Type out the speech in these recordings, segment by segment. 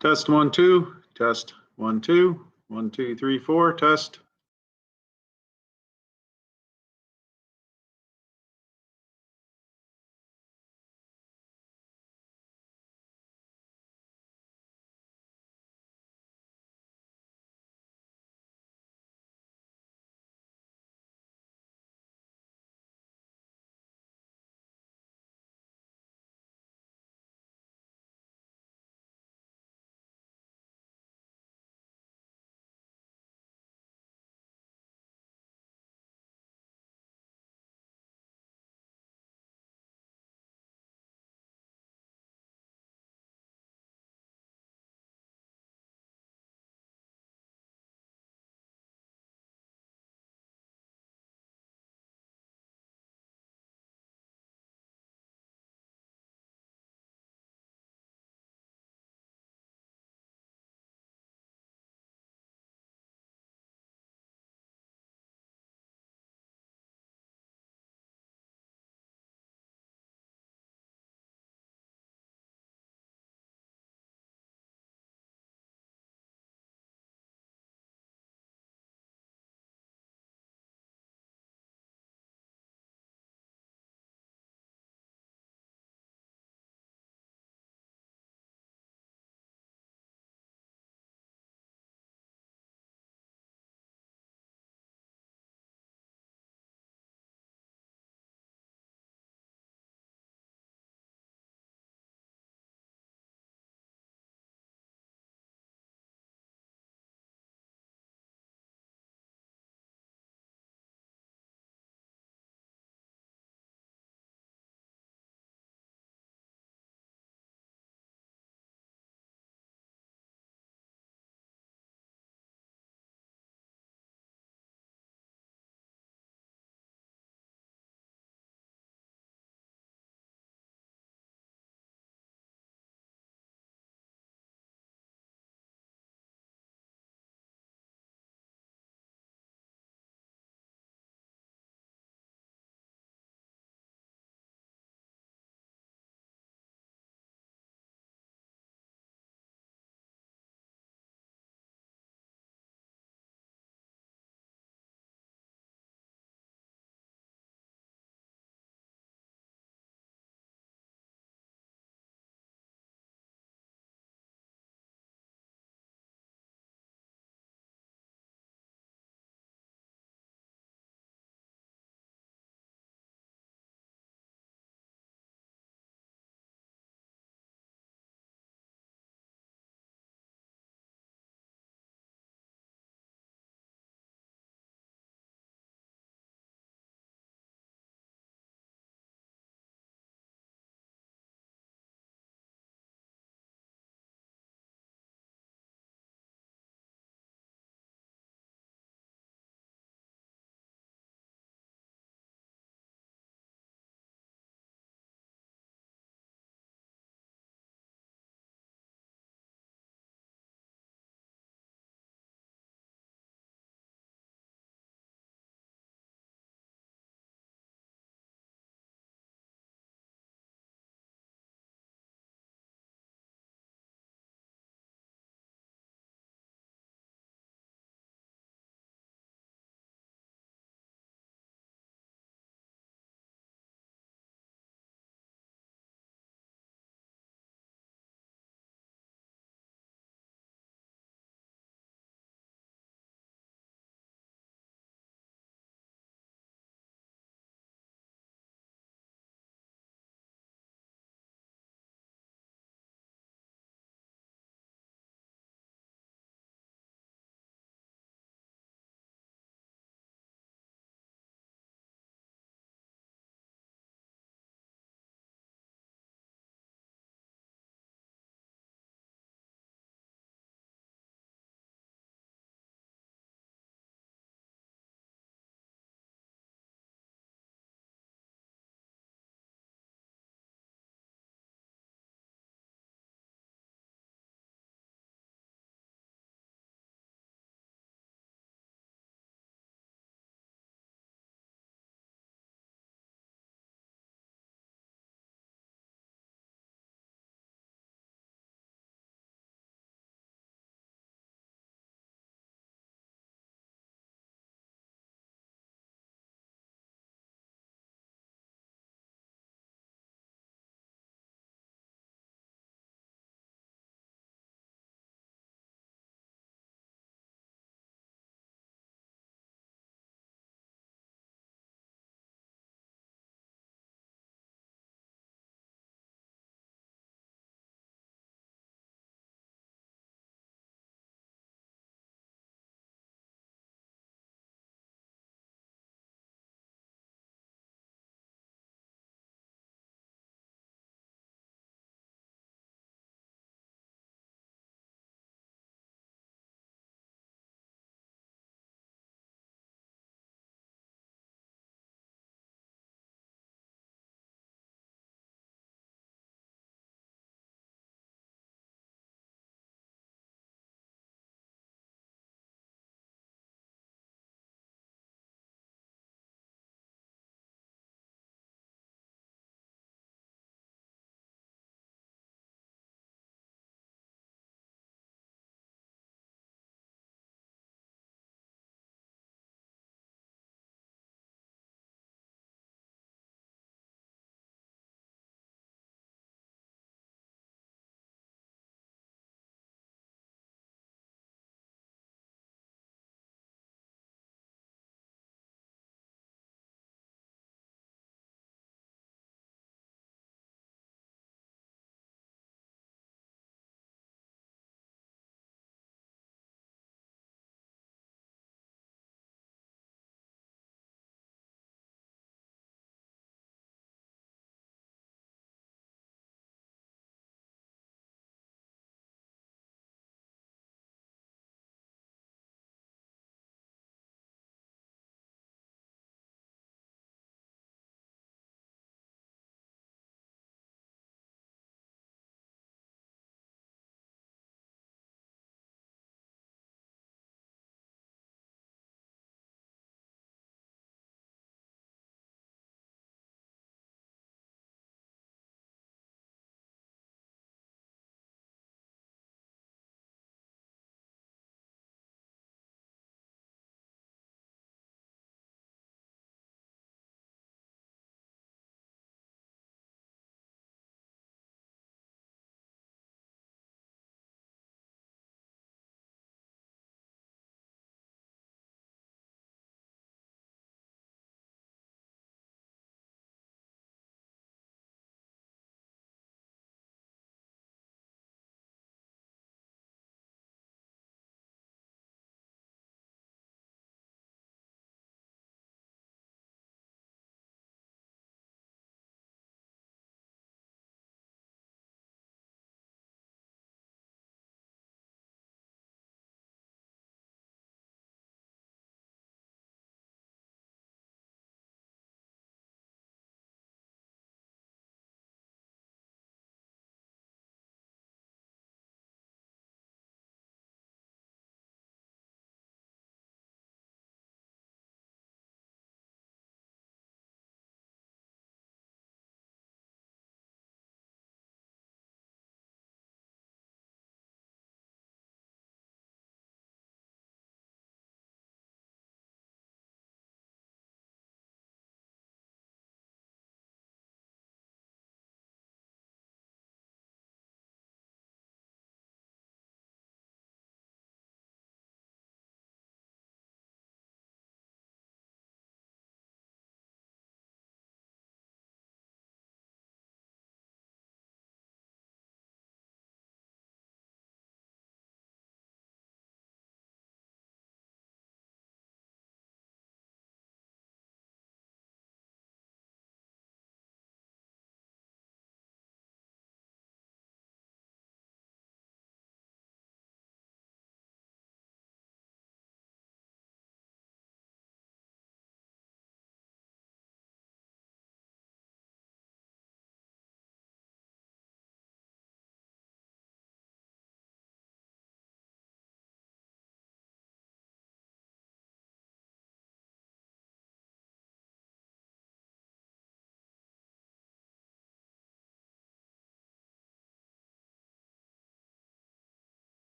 Test 1, 2. Test 1, 2. 1, 2, 3, 4. Test.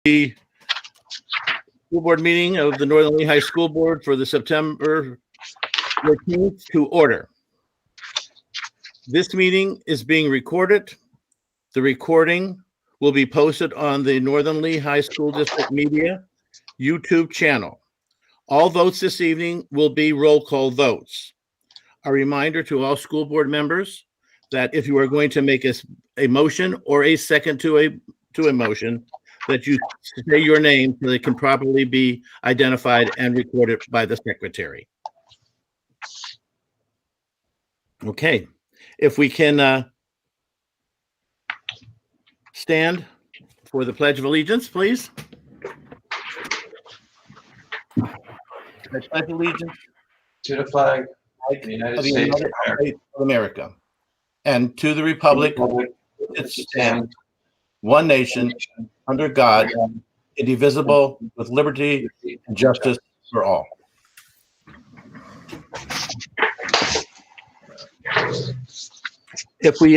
the school board meeting of the Northern Lehigh School Board for the September 14th to order. This meeting is being recorded. The recording will be posted on the Northern Lehigh School District Media YouTube channel. All votes this evening will be roll call votes. A reminder to all school board members that if you are going to make a motion or a second to a motion, that you say your name so they can properly be identified and recorded by the secretary. Okay, if we can stand for the Pledge of Allegiance, please. I pledge allegiance to the flag of the United States of America and to the republic it stands, one nation, under God, indivisible, with liberty and justice for all. If we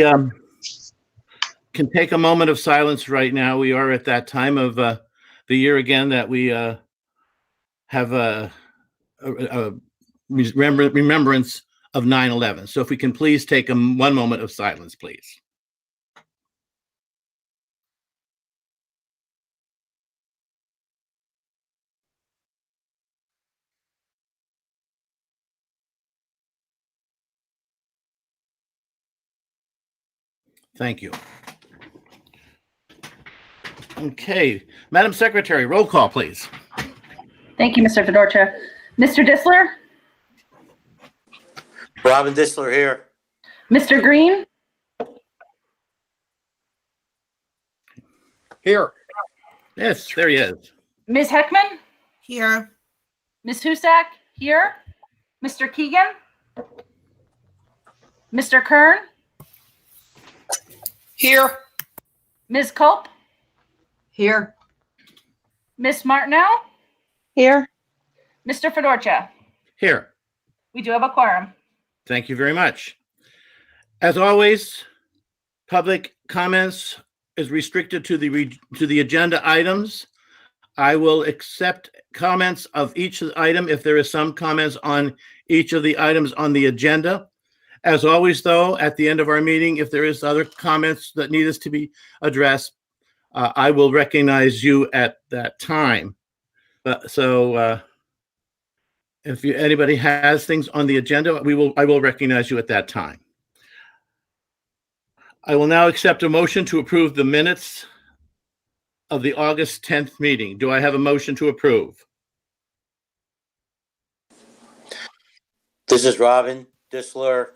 can take a moment of silence right now, we are at that time of the year again that we have a remembrance of 9/11. So if we can please take one moment of silence, please. Thank you. Okay, Madam Secretary, roll call, please. Thank you, Mr. Fedorcha. Mr. Disler? Robin Disler here. Mr. Green? Here. Yes, there he is. Ms. Heckman? Here. Ms. Husak? Here. Mr. Keegan? Mr. Kern? Here. Ms. Culp? Here. Ms. Martineau? Here. Mr. Fedorcha? Here. We do have a quorum. Thank you very much. As always, public comments is restricted to the agenda items. I will accept comments of each item if there is some comments on each of the items on the agenda. As always, though, at the end of our meeting, if there is other comments that need us to be addressed, I will recognize you at that time. If anybody has things on the agenda, I will recognize you at that time. I will now accept a motion to approve the minutes of the August 10th meeting. Do I have a motion to approve? This is Robin Disler.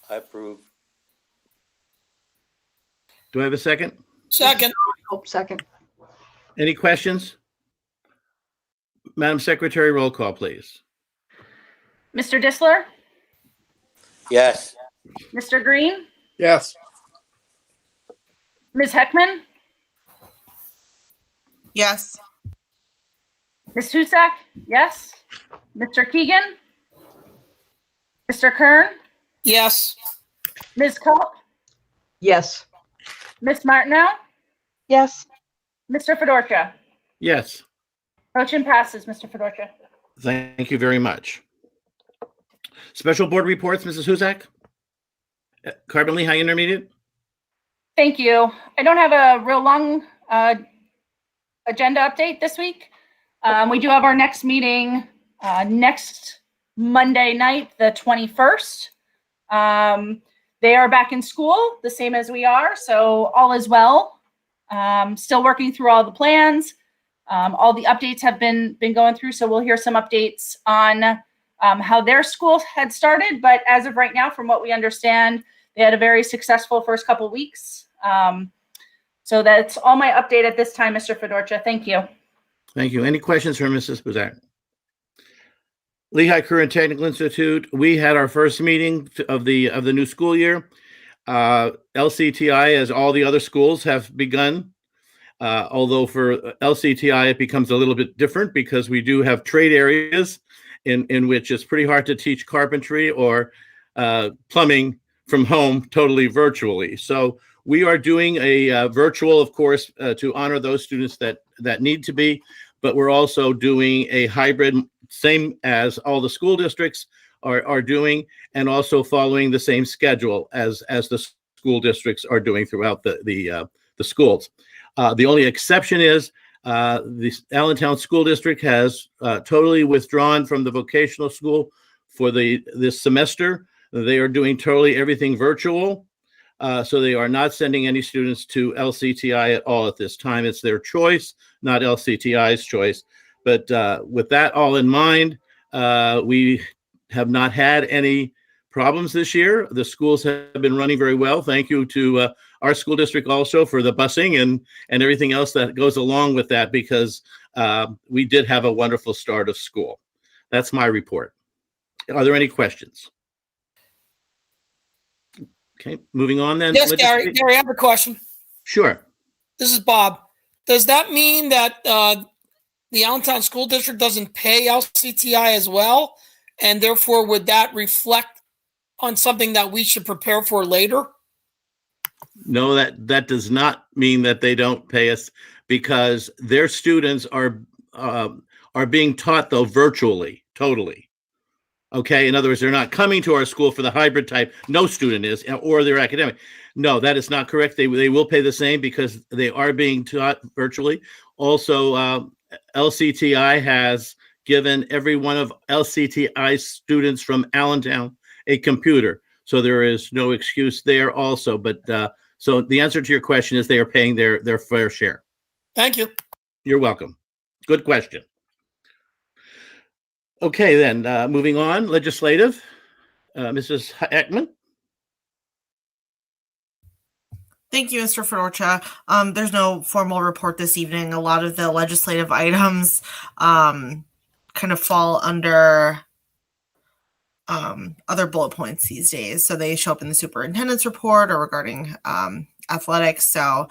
I approve. Do I have a second? Second. Second. Any questions? Madam Secretary, roll call, please. Mr. Disler? Yes. Mr. Green? Yes. Ms. Heckman? Yes. Ms. Husak? Yes. Mr. Keegan? Mr. Kern? Yes. Ms. Culp? Yes. Ms. Martineau? Yes. Mr. Fedorcha? Yes. Motion passes, Mr. Fedorcha. Thank you very much. Special board reports, Mrs. Husak? Carbon Lehigh Intermediate? Thank you. I don't have a real long agenda update this week. We do have our next meeting next Monday night, the 21st. They are back in school, the same as we are, so all is well. Still working through all the plans. All the updates have been going through, so we'll hear some updates on how their school had started. But as of right now, from what we understand, they had a very successful first couple weeks. So that's all my update at this time, Mr. Fedorcha. Thank you. Thank you. Any questions for Mrs. Buzak? Lehigh Career and Technical Institute, we had our first meeting of the new school year. LCTI, as all the other schools, have begun. Although for LCTI, it becomes a little bit different because we do have trade areas in which it's pretty hard to teach carpentry or plumbing from home totally virtually. So we are doing a virtual, of course, to honor those students that that need to be, but we're also doing a hybrid, same as all the school districts are doing, and also following the same schedule as the school districts are doing throughout the schools. The only exception is the Allentown School District has totally withdrawn from the vocational school for this semester. They are doing totally everything virtual. So they are not sending any students to LCTI at all at this time. It's their choice, not LCTI's choice. But with that all in mind, we have not had any problems this year. The schools have been running very well. Thank you to our school district also for the busing and everything else that goes along with that, because we did have a wonderful start of school. That's my report. Are there any questions? Okay, moving on then. Yes, Gary, I have a question. Sure. This is Bob. Does that mean that the Allentown School District doesn't pay LCTI as well? And therefore, would that reflect on something that we should prepare for later? No, that does not mean that they don't pay us, because their students are being taught, though, virtually, totally. Okay, in other words, they're not coming to our school for the hybrid type. No student is, or they're academic. No, that is not correct. They will pay the same because they are being taught virtually. Also, LCTI has given every one of LCTI students from Allentown a computer. So there is no excuse there also. But so the answer to your question is they are paying their fair share. Thank you. You're welcome. Good question. Okay, then, moving on, legislative, Mrs. Ekman. Thank you, Mr. Fedorcha. There's no formal report this evening. A lot of the legislative items kind of fall under other bullet points these days. So they show up in the superintendent's report or regarding athletics. So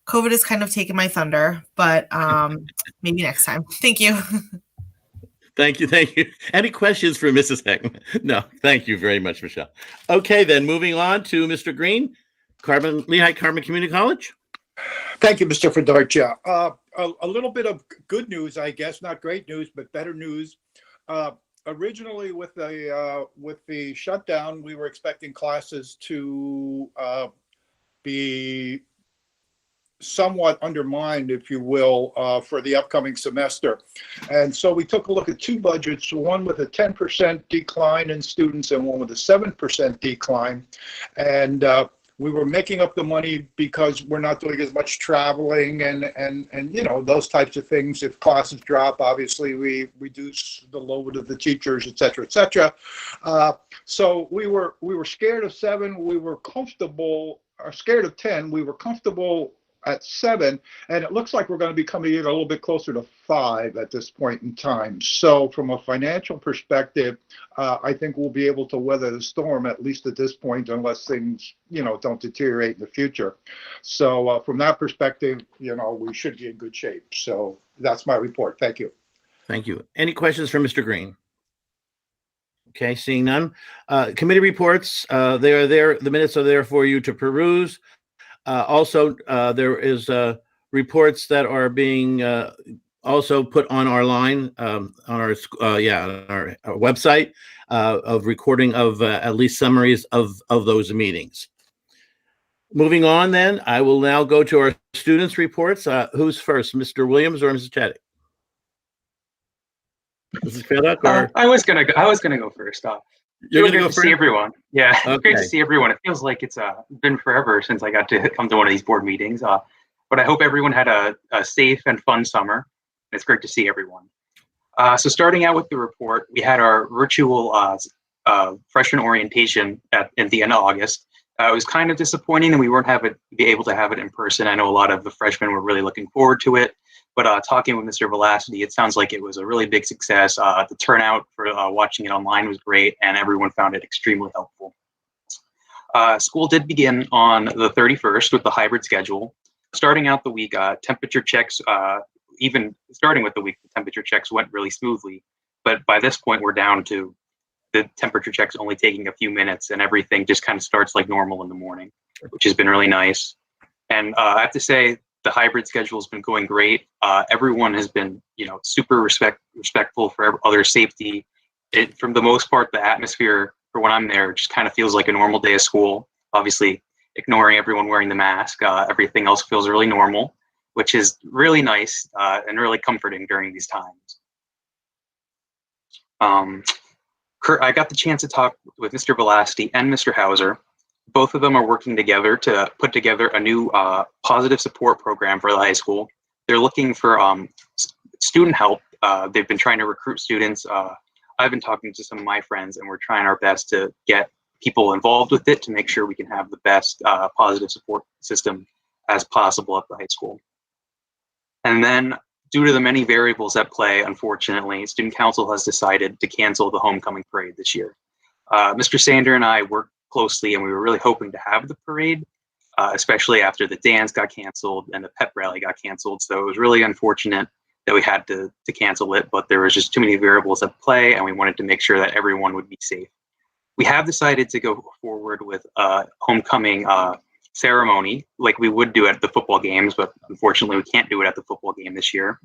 COVID has kind of taken my thunder, but maybe next time. Thank you. Thank you. Any questions for Mrs. Heckman? No, thank you very much, Michelle. Okay, then moving on to Mr. Green, Lehigh Carbon Community College. Thank you, Mr. Fedorcha. A little bit of good news, I guess, not great news, but better news. Originally, with the shutdown, we were expecting classes to be somewhat undermined, if you will, for the upcoming semester. And so we took a look at two budgets, one with a 10% decline in students and one with a 7% decline. And we were making up the money because we're not doing as much traveling and you know, those types of things. If classes drop, obviously we reduce the load of the teachers, et cetera, et cetera. So we were scared of 7. We were comfortable, or scared of 10. We were comfortable at 7, and it looks like we're going to be coming in a little bit closer to 5 at this point in time. So from a financial perspective, I think we'll be able to weather the storm, at least at this point, unless things, you know, don't deteriorate in the future. So from that perspective, you know, we should be in good shape. So that's my report. Thank you. Thank you. Any questions for Mr. Green? Okay, seeing none. Committee reports, they are there. The minutes are there for you to peruse. Also, there is reports that are being also put on our line, on our website, of recording of at least summaries of those meetings. Moving on, then, I will now go to our students' reports. Who's first, Mr. Williams or Mrs. Chaddick? Mrs. Chaddick, or I was gonna go first. You're really gonna go great to first? see everyone. Yeah, Okay. great to see everyone. It feels like it's been forever since I got to come to one of these board meetings. But I hope everyone had a safe and fun summer. It's great to see everyone. So starting out with the report, we had our virtual freshman orientation at the end of August. It was kind of disappointing that we weren't be able to have it in person. I know a lot of the freshmen were really looking forward to it. But talking with Mr. Velasquez, it sounds like it was a really big success. The turnout for watching it online was great, and everyone found it extremely helpful. School did begin on the 31st with the hybrid schedule. Starting out the week, temperature checks, even starting with the week, the temperature checks went really smoothly. But by this point, we're down to the temperature checks only taking a few minutes, and everything just kind of starts like normal in the morning, which has been really nice. And I have to say, The hybrid schedule has been going great. Everyone has been, super respectful for other safety. From the most part, the atmosphere for when I'm there just kind of feels like a normal day of school. Obviously, ignoring everyone wearing the mask, everything else feels really normal, which is really nice and really comforting during these times. I got the chance to talk with Mr. Velasti and Mr. Hauser. Both of them are working together to put together a new positive support program for the high school. They're looking for student help. They've been trying to recruit students. I've been talking to some of my friends, and we're trying our best to get people involved with it to make sure we can have the best positive support system as possible at the high school. And then, due to the many variables at play, unfortunately, Student Council has decided to cancel the homecoming parade this year. Mr. Sander and I worked closely, and we were really hoping to have the parade, especially after the dance got canceled and the pep rally got canceled. So it was really unfortunate that we had to cancel it, but there was just too many variables at play, and we wanted to make sure that everyone would be safe. We have decided to go forward with a homecoming ceremony like we would do at the football games, but unfortunately we can't do it at the football game this year.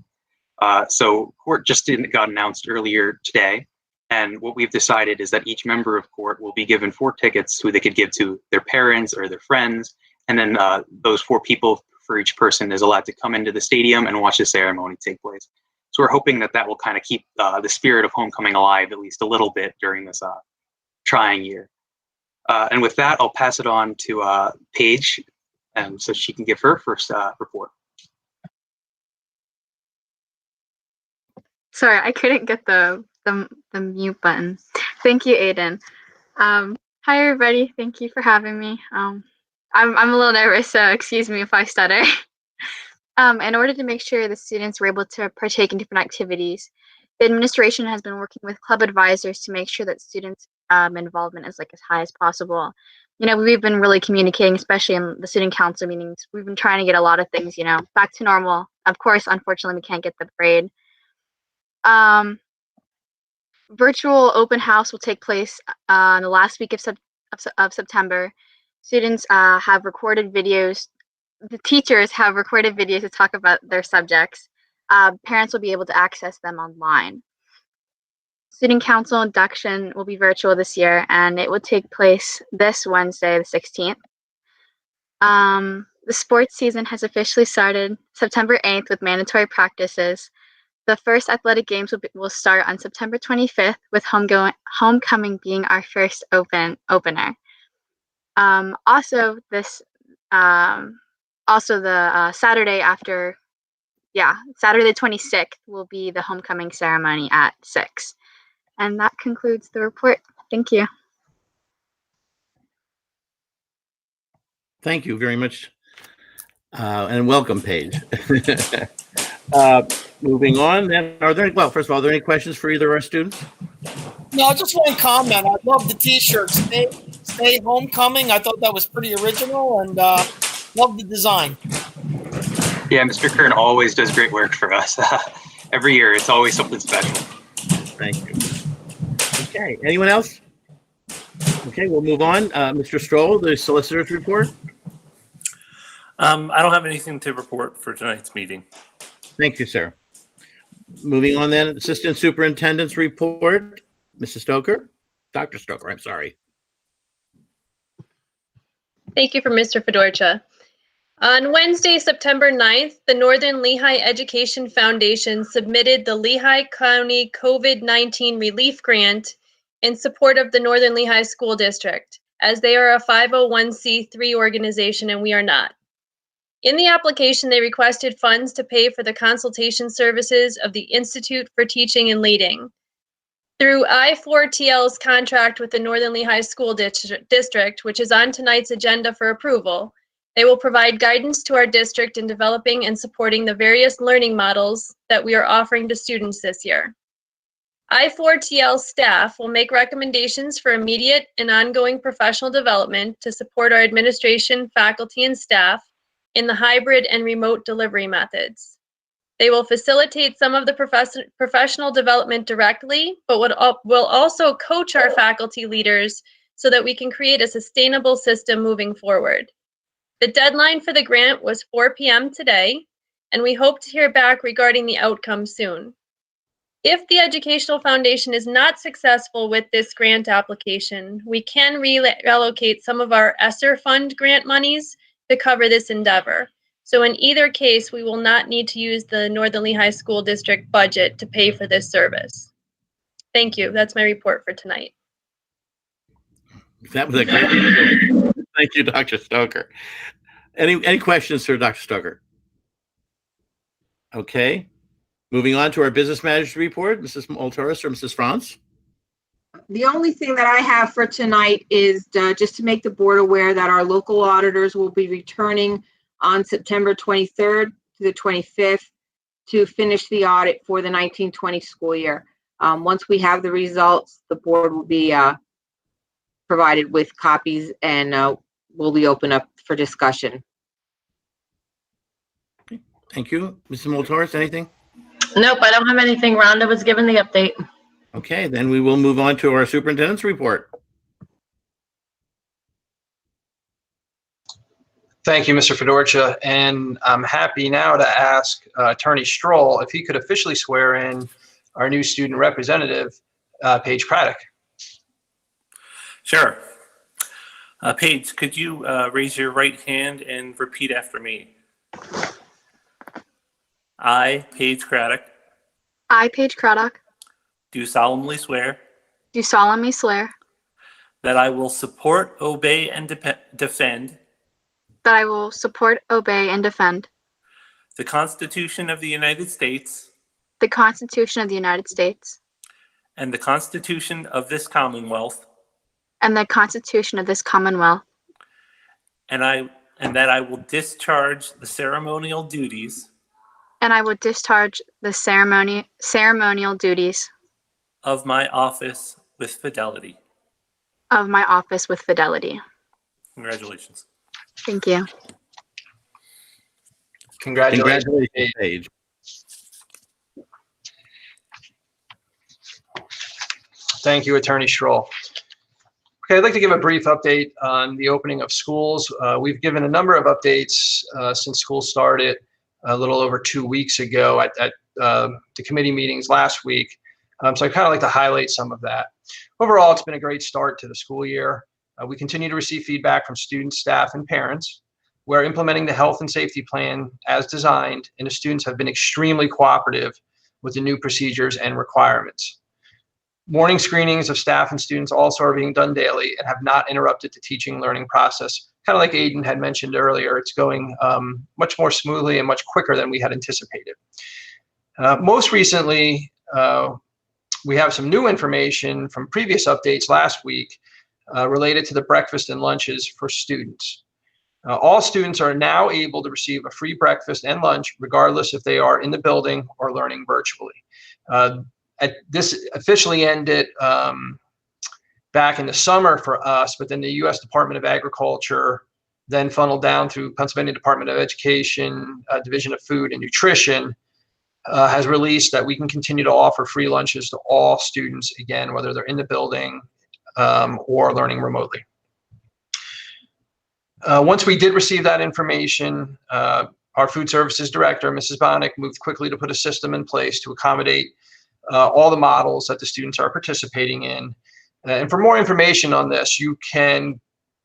So court just got announced earlier today. And what we've decided is that each member of court will be given 4 tickets who they could give to their parents or their friends. And then those 4 people for each person is allowed to come into the stadium and watch the ceremony take place. So we're hoping that that will kind of keep the spirit of homecoming alive at least a little bit during this trying year. And with that, I'll pass it on to Paige so she can give her first report. Sorry, I couldn't get the mute button. Thank you, Aiden. Hi, everybody. Thank you for having me. I'm a little nervous, so excuse me if I stutter. In order to make sure the students were able to partake in different activities, the administration has been working with club advisors to make sure that students' involvement is as high as possible. We've been really communicating, especially in the student council meetings. We've been trying to get a lot of things, back to normal. Of course, unfortunately, we can't get the parade. Virtual open house will take place on the last week of September. Students have recorded videos. The teachers have recorded videos to talk about their subjects. Parents will be able to access them online. Student council induction will be virtual this year, and it will take place this Wednesday, the 16th. The sports season has officially started September 8th with mandatory practices. The first athletic games will start on September 25th, with homecoming being our first opener. Also the Saturday after, Saturday the 26th will be the homecoming ceremony at 6. And that concludes the report. Thank you. Thank you very much. And welcome, Paige. Moving on, then, first of all, are there any questions for either of our students? No, just one comment. I love the T-shirt. Stay homecoming. I thought that was pretty original, and love the design. Yeah, Mr. Kern always does great work for us. Every year, it's always something special. Thank you. Okay, anyone else? Okay, we'll move on. Mr. Stroll, the solicitor's report. I don't have anything to report for tonight's meeting. Thank you, sir. Moving on then, Assistant Superintendent's report. Mrs. Stoker? Dr. Stoker, I'm sorry. Thank you for Mr. Fedorcha. On Wednesday, September 9th, the Northern Lehigh Education Foundation submitted the Lehigh County COVID-19 Relief Grant in support of the Northern Lehigh School District, as they are a 501c3 organization and we are not. In the application, they requested funds to pay for the consultation services of the Institute for Teaching and Leading. Through I4TL's contract with the Northern Lehigh School District, which is on tonight's agenda for approval, they will provide guidance to our district in developing and supporting the various learning models that we are offering to students this year. I4TL staff will make recommendations for immediate and ongoing professional development to support our administration, faculty, and staff in the hybrid and remote delivery methods. They will facilitate some of the professional development directly, but will also coach our faculty leaders so that we can create a sustainable system moving forward. The deadline for the grant was 4 p.m. today, and we hope to hear back regarding the outcome soon. If the Educational Foundation is not successful with this grant application, we can reallocate some of our ESSER fund grant monies to cover this endeavor. So in either case, we will not need to use the Northern Lehigh School District budget to pay for this service. Thank you. That's my report for tonight. That was a great report. Thank you, Dr. Stoker. Any questions for Dr. Stoker? Okay. Moving on to our business manager report, Mrs. Moltoris or Mrs. Franz. The only thing that I have for tonight is just to make the board aware that our local auditors will be returning on September 23rd to the 25th to finish the audit for the 1920 school year. Once we have the results, the board will be provided with copies and will be open up for discussion. Thank you. Mrs. Moltoris, anything? Nope, I don't have anything. Rhonda was given the update. Okay, then we will move on to our superintendent's report. Thank you, Mr. Fedorcha. And I'm happy now to ask Attorney Stroll if he could officially swear in our new student representative, Paige Craddock. Sure. Paige, could you raise your right hand and repeat after me? I, Paige Craddock, I, Paige Craddock, do solemnly swear do solemnly swear that I will support, obey, and defend that I will support, obey, and defend the Constitution of the United States the Constitution of the United States and the Constitution of this Commonwealth, and the Constitution of this Commonwealth, and that I will discharge the ceremonial duties and I will discharge the ceremonial duties of my office with fidelity. of my office with fidelity. Congratulations. Thank you. Congratulations, Paige. Thank you, Attorney Stroll. Okay, I'd like to give a brief update on the opening of schools. We've given a number of updates since school started a little over 2 weeks ago at the committee meetings last week. So I kind of like to highlight some of that. Overall, it's been a great start to the school year. We continue to receive feedback from students, staff, and parents. We're implementing the health and safety plan as designed, and the students have been extremely cooperative with the new procedures and requirements. Morning screenings of staff and students also are being done daily and have not interrupted the teaching and learning process. Kind of like Aiden had mentioned earlier, it's going much more smoothly and much quicker than we had anticipated. Most recently, we have some new information from previous updates last week related to the breakfast and lunches for students. All students are now able to receive a free breakfast and lunch, regardless if they are in the building or learning virtually. This officially ended back in the summer for us, but then the U.S. Department of Agriculture then funneled down through Pennsylvania Department of Education, Division of Food and Nutrition, has released that we can continue to offer free lunches to all students, again, whether they're in the building or learning remotely. Once we did receive that information, our food services director, Mrs. Bonnick, moved quickly to put a system in place to accommodate all the models that the students are participating in. And for more information on this, you can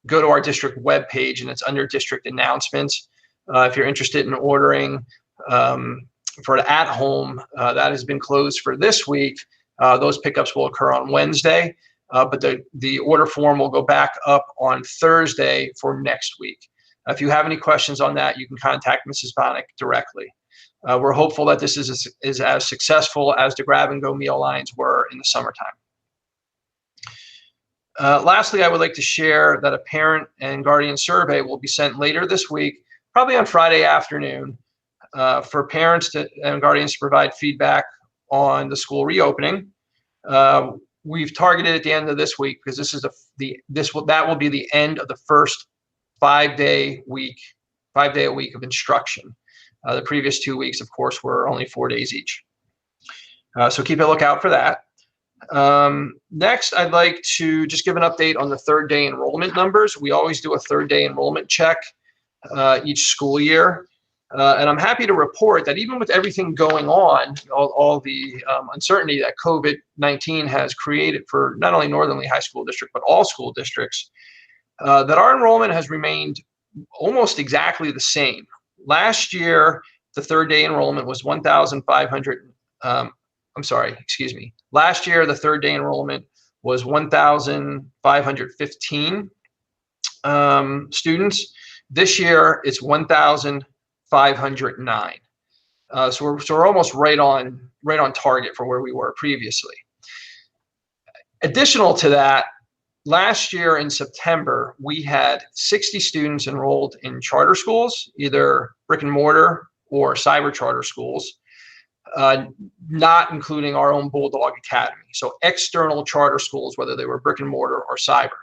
go to our district webpage, and it's under district announcements. If you're interested in ordering for the at-home, that has been closed for this week. Those pickups will occur on Wednesday, but the order form will go back up on Thursday for next week. If you have any questions on that, you can contact Mrs. Bonnick directly. We're hopeful that this is as successful as the grab-and-go meal lines were in the summertime. Lastly, I would like to share that a parent and guardian survey will be sent later this week, probably on Friday afternoon, for parents and guardians to provide feedback on the school reopening. We've targeted at the end of this week because this is that will be the end of the first 5 day a week of instruction. The previous 2 weeks, of course, were only 4 days each. So keep a lookout for that. Next, I'd like to just give an update on the third day enrollment numbers. We always do a third day enrollment check each school year. And I'm happy to report that even with everything going on, all the uncertainty that COVID-19 has created for not only Northern Lehigh School District, but all school districts, that our enrollment has remained almost exactly the same. Last year, the third day enrollment was 1,500. Last year, the third day enrollment was 1,515 students. This year, it's 1,509. So we're almost right on target for where we were previously. Additional to that, last year in September, we had 60 students enrolled in charter schools, either brick and mortar or cyber charter schools, not including our own Bulldog Academy. So external charter schools, whether they were brick and mortar or cyber.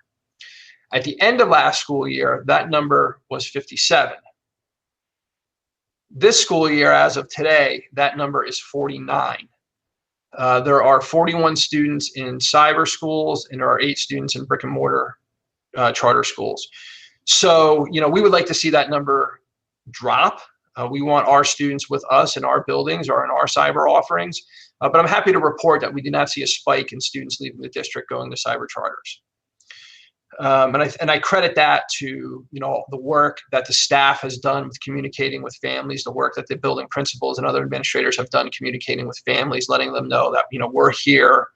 At the end of last school year, that number was 57. This school year, as of today, that number is 49. There are 41 students in cyber schools, and there are 8 students in brick and mortar charter schools. So, we would like to see that number drop. We want our students with us in our buildings or in our cyber offerings. But I'm happy to report that we did not see a spike in students leaving the district going to cyber charters. And I credit that to, the work that the staff has done with communicating with families, the work that the building principals and other administrators have done communicating with families, letting them know that, we're here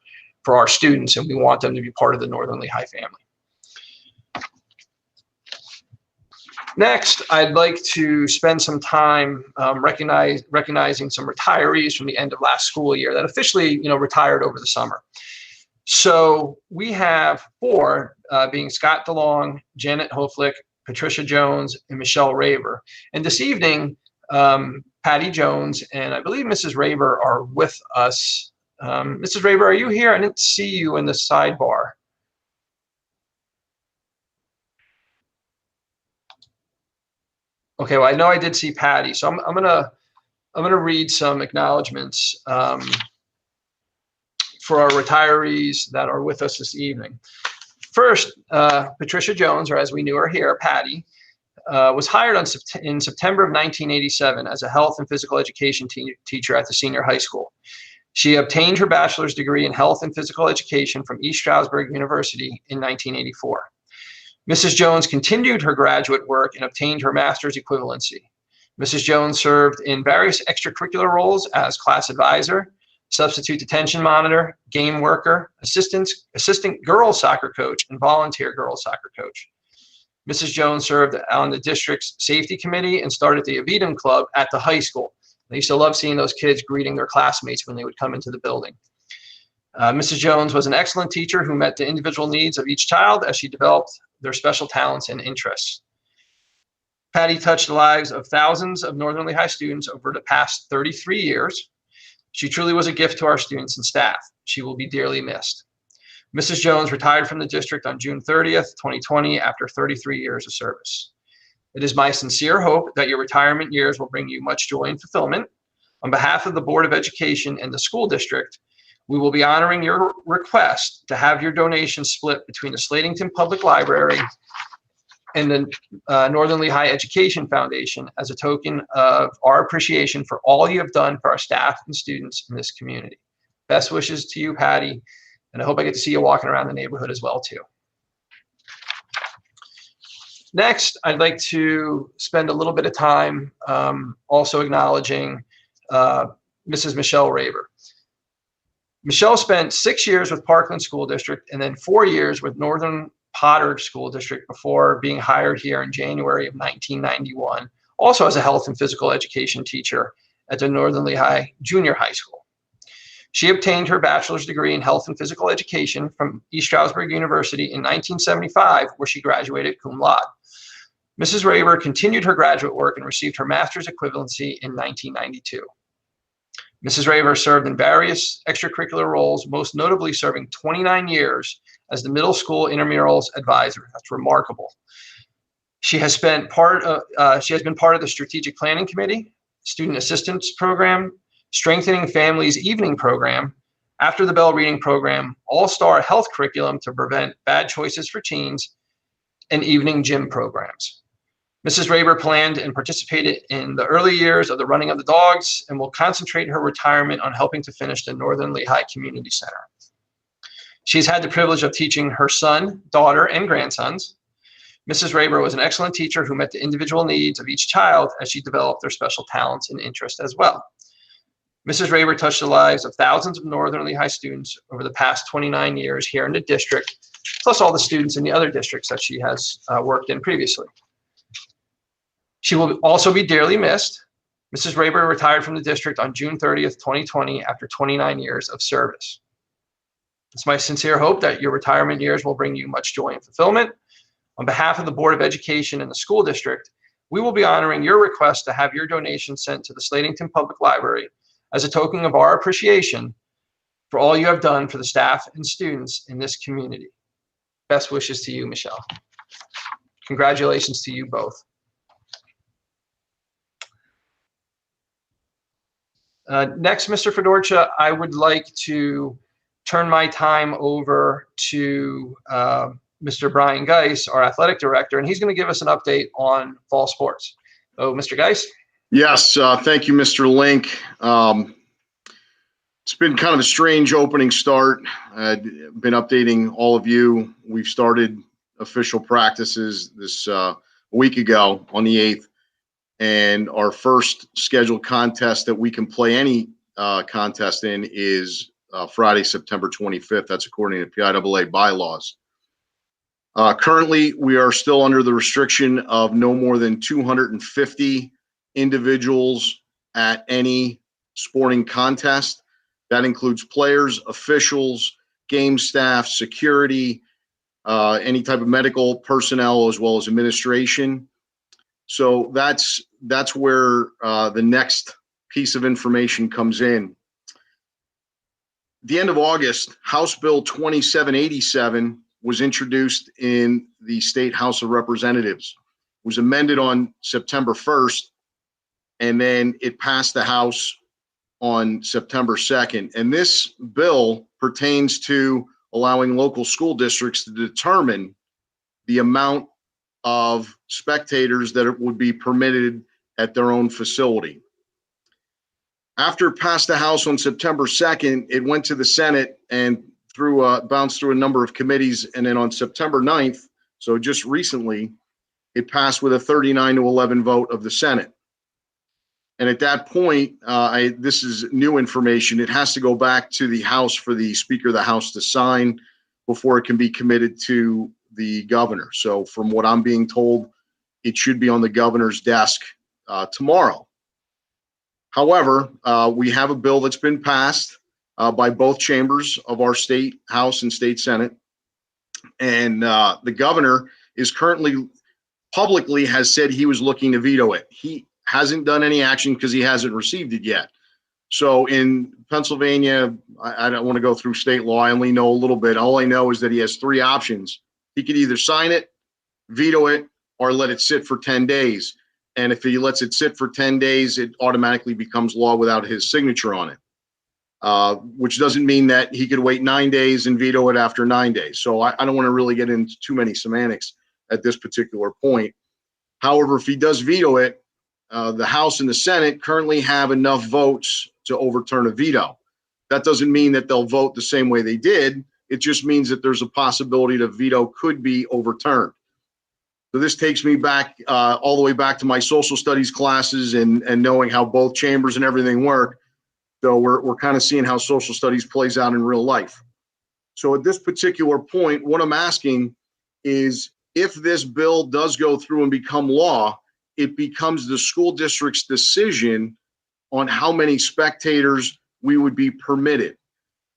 for our students and we want them to be part of the Northern Lehigh family. Next, I'd like to spend some time recognizing some retirees from the end of last school year that officially, retired over the summer. So we have 4, being Scott DeLong, Janet Hoflick, Patricia Jones, and Michelle Raver. And this evening, Patty Jones and I believe Mrs. Raver are with us. Mrs. Raver, are you here? I didn't see you in the sidebar. Okay, well, I know I did see Patty, so I'm gonna read some acknowledgments for our retirees that are with us this evening. First, Patricia Jones, or as we knew her here, Patty, was hired in September of 1987 as a health and physical education teacher at the senior high school. She obtained her bachelor's degree in health and physical education from East Stroudsburg University in 1984. Mrs. Jones continued her graduate work and obtained her master's equivalency. Mrs. Jones served in various extracurricular roles as class advisor, substitute detention monitor, game worker, assistant girls soccer coach, and volunteer girls soccer coach. Mrs. Jones served on the district's safety committee and started the Avidum Club at the high school. I used to love seeing those kids greeting their classmates when they would come into the building. Mrs. Jones was an excellent teacher who met the individual needs of each child as she developed their special talents and interests. Patty touched the lives of thousands of Northern Lehigh students over the past 33 years. She truly was a gift to our students and staff. She will be dearly missed. Mrs. Jones retired from the district on June 30th, 2020, after 33 years of service. It is my sincere hope that your retirement years will bring you much joy and fulfillment. On behalf of the Board of Education and the school district, we will be honoring your request to have your donation split between the Slatington Public Library and the Northern Lehigh Education Foundation as a token of our appreciation for all you have done for our staff and students in this community. Best wishes to you, Patty, and I hope I get to see you walking around the neighborhood as well, too. Next, I'd like to spend a little bit of time also acknowledging Mrs. Michelle Raver. Michelle spent 6 years with Parkland School District and then 4 years with Northern Potter School District before being hired here in January of 1991, also as a health and physical education teacher at the Northern Lehigh Junior High School. She obtained her bachelor's degree in health and physical education from East Stroudsburg University in 1975, where she graduated cum laude. Mrs. Raver continued her graduate work and received her master's equivalency in 1992. Mrs. Raver served in various extracurricular roles, most notably serving 29 years as the middle school intramurals advisor. That's remarkable. She has been part of the strategic planning committee, student assistance program, strengthening families evening program, after the bell reading program, all-star health curriculum to prevent bad choices for teens, and evening gym programs. Mrs. Raber planned and participated in the early years of the running of the dogs and will concentrate her retirement on helping to finish the Northern Lehigh Community Center. She's had the privilege of teaching her son, daughter, and grandsons. Mrs. Raber was an excellent teacher who met the individual needs of each child as she developed their special talents and interests as well. Mrs. Raber touched the lives of thousands of Northern Lehigh students over the past 29 years here in the district, plus all the students in the other districts that she has worked in previously. She will also be dearly missed. Mrs. Raber retired from the district on June 30th, 2020, after 29 years of service. It's my sincere hope that your retirement years will bring you much joy and fulfillment. On behalf of the Board of Education and the school district, we will be honoring your request to have your donation sent to the Slatington Public Library as a token of our appreciation for all you have done for the staff and students in this community. Best wishes to you, Michelle. Congratulations to you both. Next, Mr. Fedorcha, I would like to turn my time over to Mr. Brian Geis, our athletic director, and he's going to give us an update on fall sports. So, Mr. Geis? Yes, thank you, Mr. Link. It's been kind of a strange opening start. I've been updating all of you. We've started official practices this week ago on the 8th, and our first scheduled contest that we can play any contest in is Friday, September 25th. That's according to PIAA bylaws. Currently, we are still under the restriction of no more than 250 individuals at any sporting contest. That includes players, officials, game staff, security, any type of medical personnel, as well as administration. So that's where the next piece of information comes in. At the end of August, House Bill 2787 was introduced in the State House of Representatives. It was amended on September 1st, and then it passed the House on September 2nd. And this bill pertains to allowing local school districts to determine the amount of spectators that would be permitted at their own facility. After it passed the House on September 2nd, it went to the Senate and bounced through a number of committees. And then on September 9th, so just recently, it passed with a 39-11 vote of the Senate. And at that point, this is new information. It has to go back to the House for the Speaker of the House to sign before it can be committed to the governor. So from what I'm being told, it should be on the governor's desk tomorrow. However, we have a bill that's been passed by both chambers of our state House and state Senate. And the governor is currently publicly has said he was looking to veto it. He hasn't done any action because he hasn't received it yet. So in Pennsylvania, I don't want to go through state law. I only know a little bit. All I know is that he has three options. He could either sign it, veto it, or let it sit for 10 days. And if he lets it sit for 10 days, it automatically becomes law without his signature on it, which doesn't mean that he could wait 9 days and veto it after 9 days. So I don't want to really get into too many semantics at this particular point. However, if he does veto it, the House and the Senate currently have enough votes to overturn a veto. That doesn't mean that they'll vote the same way they did. It just means that there's a possibility that veto could be overturned. So this takes me back all the way back to my social studies classes and knowing how both chambers and everything work. So we're kind of seeing how social studies plays out in real life. So at this particular point, what I'm asking is if this bill does go through and become law, it becomes the school district's decision on how many spectators we would be permitted.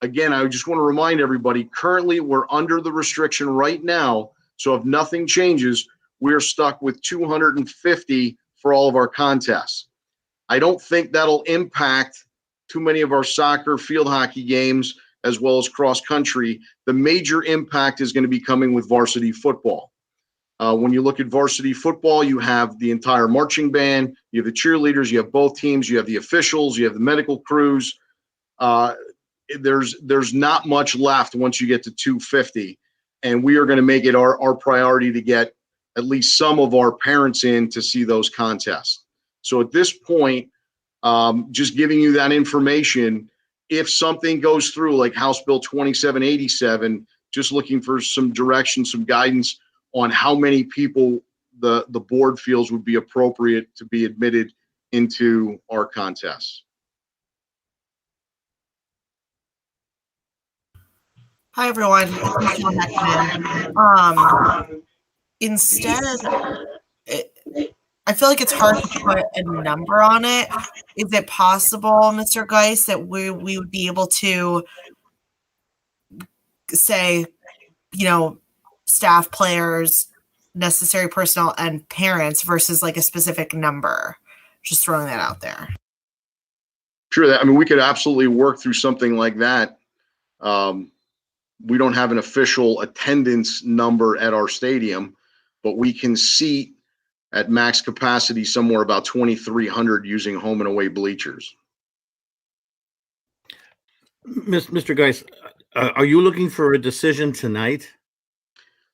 Again, I just want to remind everybody, currently we're under the restriction right now. So if nothing changes, we're stuck with 250 for all of our contests. I don't think that'll impact too many of our soccer, field hockey games, as well as cross country. The major impact is going to be coming with varsity football. When you look at varsity football, you have the entire marching band, you have the cheerleaders, you have both teams, you have the officials, you have the medical crews. There's not much left once you get to 250. And we are going to make it our priority to get at least some of our parents in to see those contests. So at this point, just giving you that information, if something goes through like House Bill 2787, just looking for some direction, some guidance on how many people the board feels would be appropriate to be admitted into our contests. Hi, everyone. Michelle Heckman. Instead, I feel like it's hard to put a number on it. Is it possible, Mr. Geis, that we would be able to say, staff, players, necessary personnel, and parents versus like a specific number? Just throwing that out there. Sure. We could absolutely work through something like that. We don't have an official attendance number at our stadium, but we can seat at max capacity somewhere about 2,300 using home and away bleachers. Mr. Geis, are you looking for a decision tonight?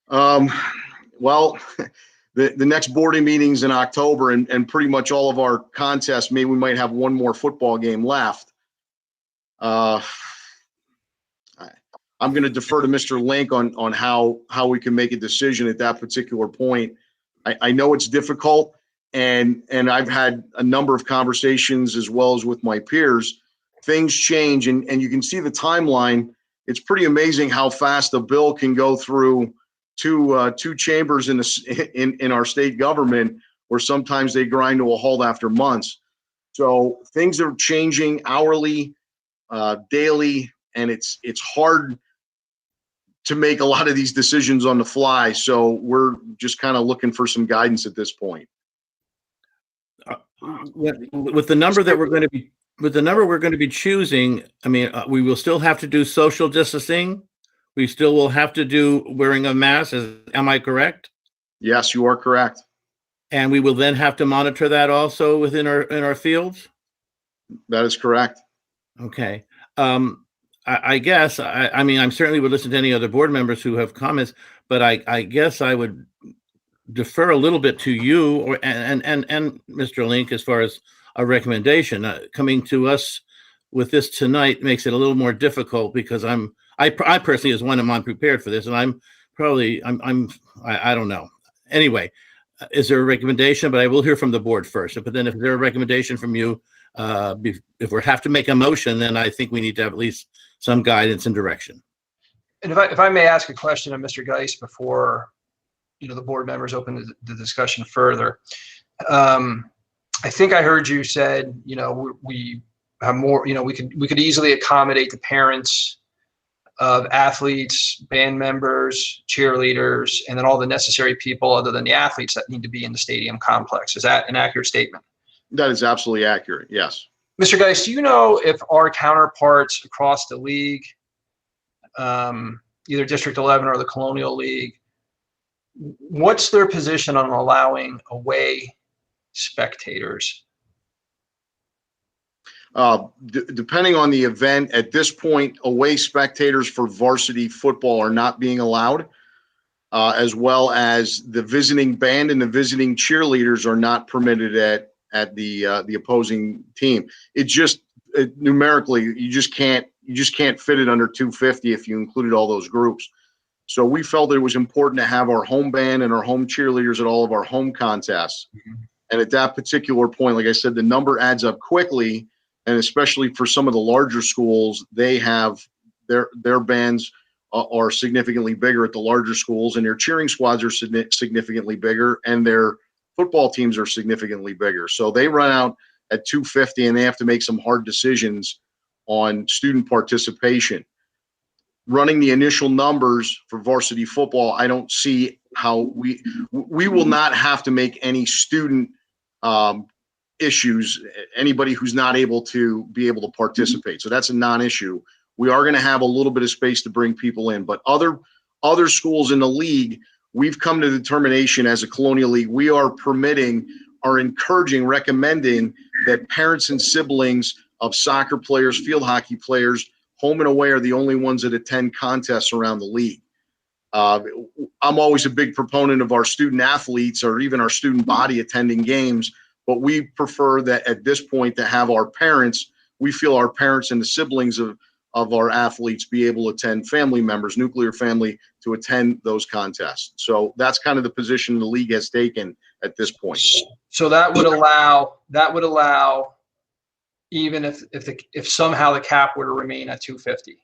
Well, the next boarding meeting's in October, and pretty much all of our contests, maybe we might have one more football game left. I'm going to defer to Mr. Link on how we can make a decision at that particular point. I know it's difficult, and I've had a number of conversations as well as with my peers. Things change, and you can see the timeline. It's pretty amazing how fast a bill can go through two chambers in our state government, where sometimes they grind to a halt after months. So things are changing hourly, daily, and it's hard to make a lot of these decisions on the fly. So we're just kind of looking for some guidance at this point. With the number that we're going to be choosing, we will still have to do social distancing. We still will have to do wearing a mask. Am I correct? Yes, you are correct. And we will then have to monitor that also within our fields? That is correct. Okay. I guess, I certainly would listen to any other board members who have comments, but I guess I would defer a little bit to you and Mr. Link as far as a recommendation. Coming to us with this tonight makes it a little more difficult because I personally, as one, am unprepared for this, and I don't know. Anyway, is there a recommendation? But I will hear from the board first. But then if there's a recommendation from you, if we have to make a motion, then I think we need to have at least some guidance and direction. And if I may ask a question of Mr. Geis before, the board members open the discussion further. I think I heard you said, we have more, we could easily accommodate the parents of athletes, band members, cheerleaders, and then all the necessary people other than the athletes that need to be in the stadium complex. Is that an accurate statement? That is absolutely accurate. Yes. Mr. Geis, do you know if our counterparts across the league, either District 11 or the Colonial League, what's their position on allowing away spectators? Depending on the event, at this point, away spectators for varsity football are not being allowed, as well as the visiting band and the visiting cheerleaders are not permitted at the opposing team. Numerically, you just can't fit it under 250 if you included all those groups. So we felt it was important to have our home band and our home cheerleaders at all of our home contests. Mm-hmm. And at that particular point, like I said, the number adds up quickly. And especially for some of the larger schools, they have their bands are significantly bigger at the larger schools, and their cheering squads are significantly bigger, and their football teams are significantly bigger. So they run out at 250, and they have to make some hard decisions on student participation. Running the initial numbers for varsity football, I don't see how we will not have to make any student issues, anybody who's not able to participate. So that's a non-issue. We are going to have a little bit of space to bring people in, but other schools in the league, we've come to the determination as a Colonial League, we are encouraging, recommending that parents and siblings of soccer players, field hockey players, home and away are the only ones that attend contests around the league. I'm always a big proponent of our student athletes or even our student body attending games, but we prefer that at this point to have our parents, we feel our parents and the siblings of our athletes be able to attend, family members, nuclear family, to attend those contests. So that's kind of the position the league has taken at this point. So that would allow even if somehow the cap were to remain at 250,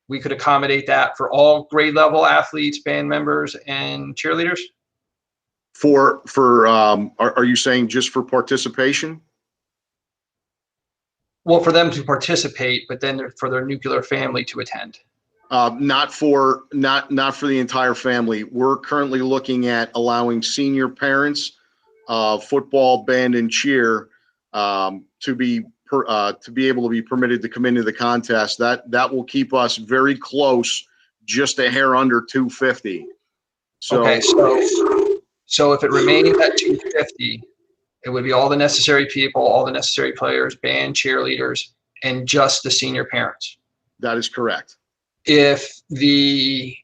we could accommodate that for all grade level athletes, band members, and cheerleaders? Are you saying just for participation? Well, for them to participate, but then for their nuclear family to attend. Not for the entire family. We're currently looking at allowing senior parents, football, band, and cheer to be able to be permitted to come into the contest. That will keep us very close, just a hair under 250. Okay, so if it remained at 250, it would be all the necessary people, all the necessary players, band, cheerleaders, and just the senior parents. That is correct. If the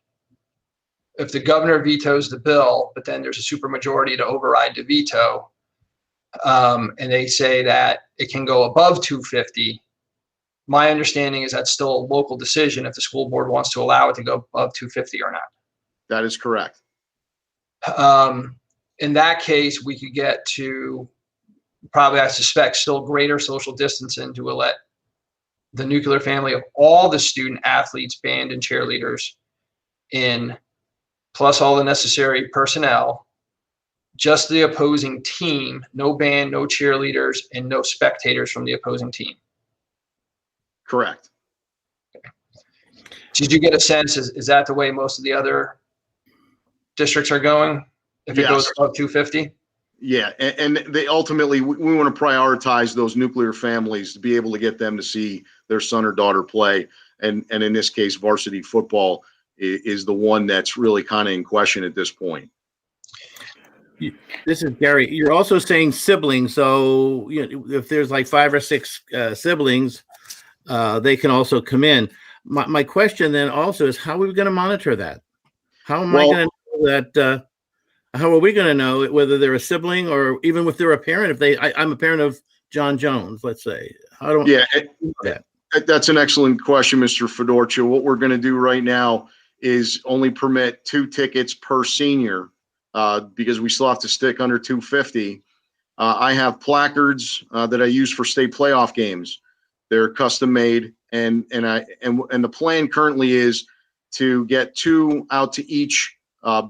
governor vetoes the bill, but then there's a supermajority to override the veto, and they say that it can go above 250, my understanding is that's still a local decision if the school board wants to allow it to go above 250 or not. That is correct. In that case, we could get to probably, I suspect, still greater social distancing to let the nuclear family of all the student athletes, band, and cheerleaders in, plus all the necessary personnel, just the opposing team, no band, no cheerleaders, and no spectators from the opposing team. Correct. Did you get a sense, is that the way most of the other districts are going? If it goes above 250? Yeah, and they ultimately, we want to prioritize those nuclear families to be able to get them to see their son or daughter play. And in this case, varsity football is the one that's really kind of in question at this point. This is Gary. You're also saying siblings. So if there's like 5 or 6 siblings, they can also come in. My question then also is, how are we going to monitor that? How am I going to know that? How are we going to know whether they're a sibling or even if they're a parent? I'm a parent of John Jones, let's say. How do I do that? That's an excellent question, Mr. Fedorcha. What we're going to do right now is only permit 2 tickets per senior because we still have to stick under 250. I have placards that I use for state playoff games. They're custom made, and the plan currently is to get 2 out to each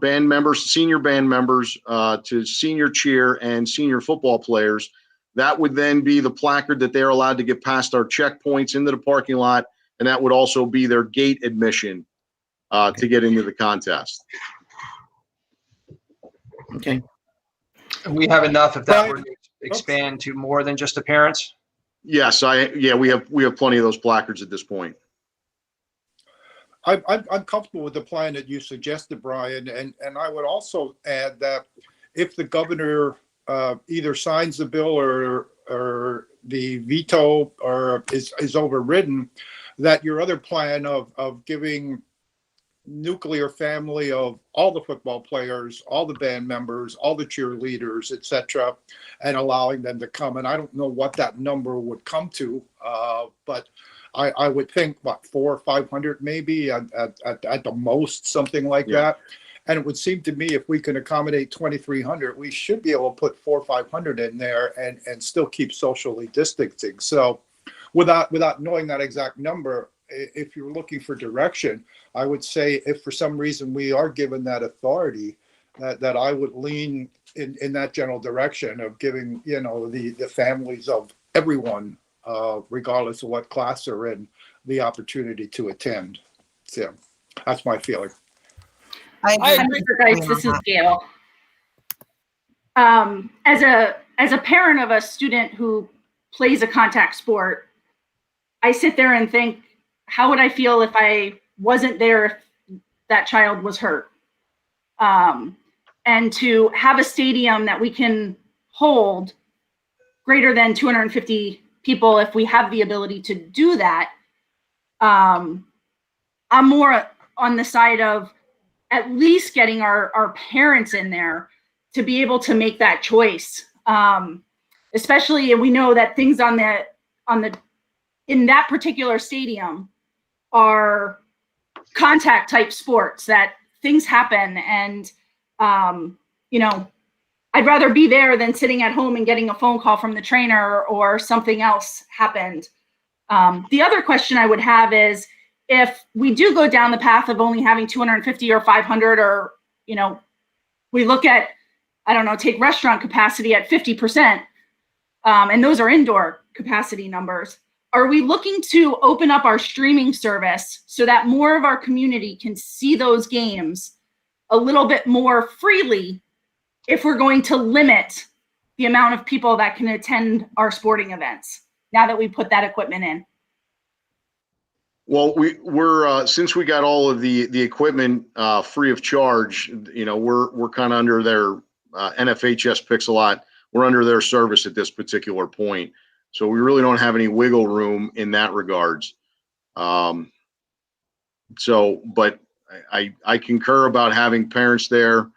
band members, senior band members, to senior cheer and senior football players. That would then be the placard that they're allowed to get past our checkpoints into the parking lot, and that would also be their gate admission to get into the contest. Okay. We have enough if that were to expand to more than just the parents? Yes, we have plenty of those placards at this point. I'm comfortable with the plan that you suggested, Brian, and I would also add that if the governor either signs the bill or the veto or is overridden, that your other plan of giving nuclear family of all the football players, all the band members, all the cheerleaders, etc., and allowing them to come. And I don't know what that number would come to, but I would think, 400 or 500 maybe at the most, something like that. And it would seem to me if we can accommodate 2,300, we should be able to put 400 or 500 in there and still keep socially distancing. So without knowing that exact number, if you're looking for direction, I would say if for some reason we are given that authority, that I would lean in that general direction of giving, the families of everyone, regardless of what class they're in, the opportunity to attend. So that's my feeling. I agree. Guys, this is Gail. As a parent of a student who plays a contact sport, I sit there and think, how would I feel if I wasn't there if that child was hurt? And to have a stadium that we can hold greater than 250 people, if we have the ability to do that, I'm more on the side of at least getting our parents in there to be able to make that choice. Especially, and we know that things in that particular stadium are contact type sports, that things happen. And, I'd rather be there than sitting at home and getting a phone call from the trainer or something else happened. The other question I would have is, if we do go down the path of only having 250 or 500, or, we look at, take restaurant capacity at 50%, and those are indoor capacity numbers. Are we looking to open up our streaming service so that more of our community can see those games a little bit more freely, if we're going to limit the amount of people that can attend our sporting events now that we put that equipment in? Well, we're since we got all of the equipment free of charge, we're kind of under their NFHS picks a lot. We're under their service at this particular point, so we really don't have any wiggle room in that regards. But I concur about having parents there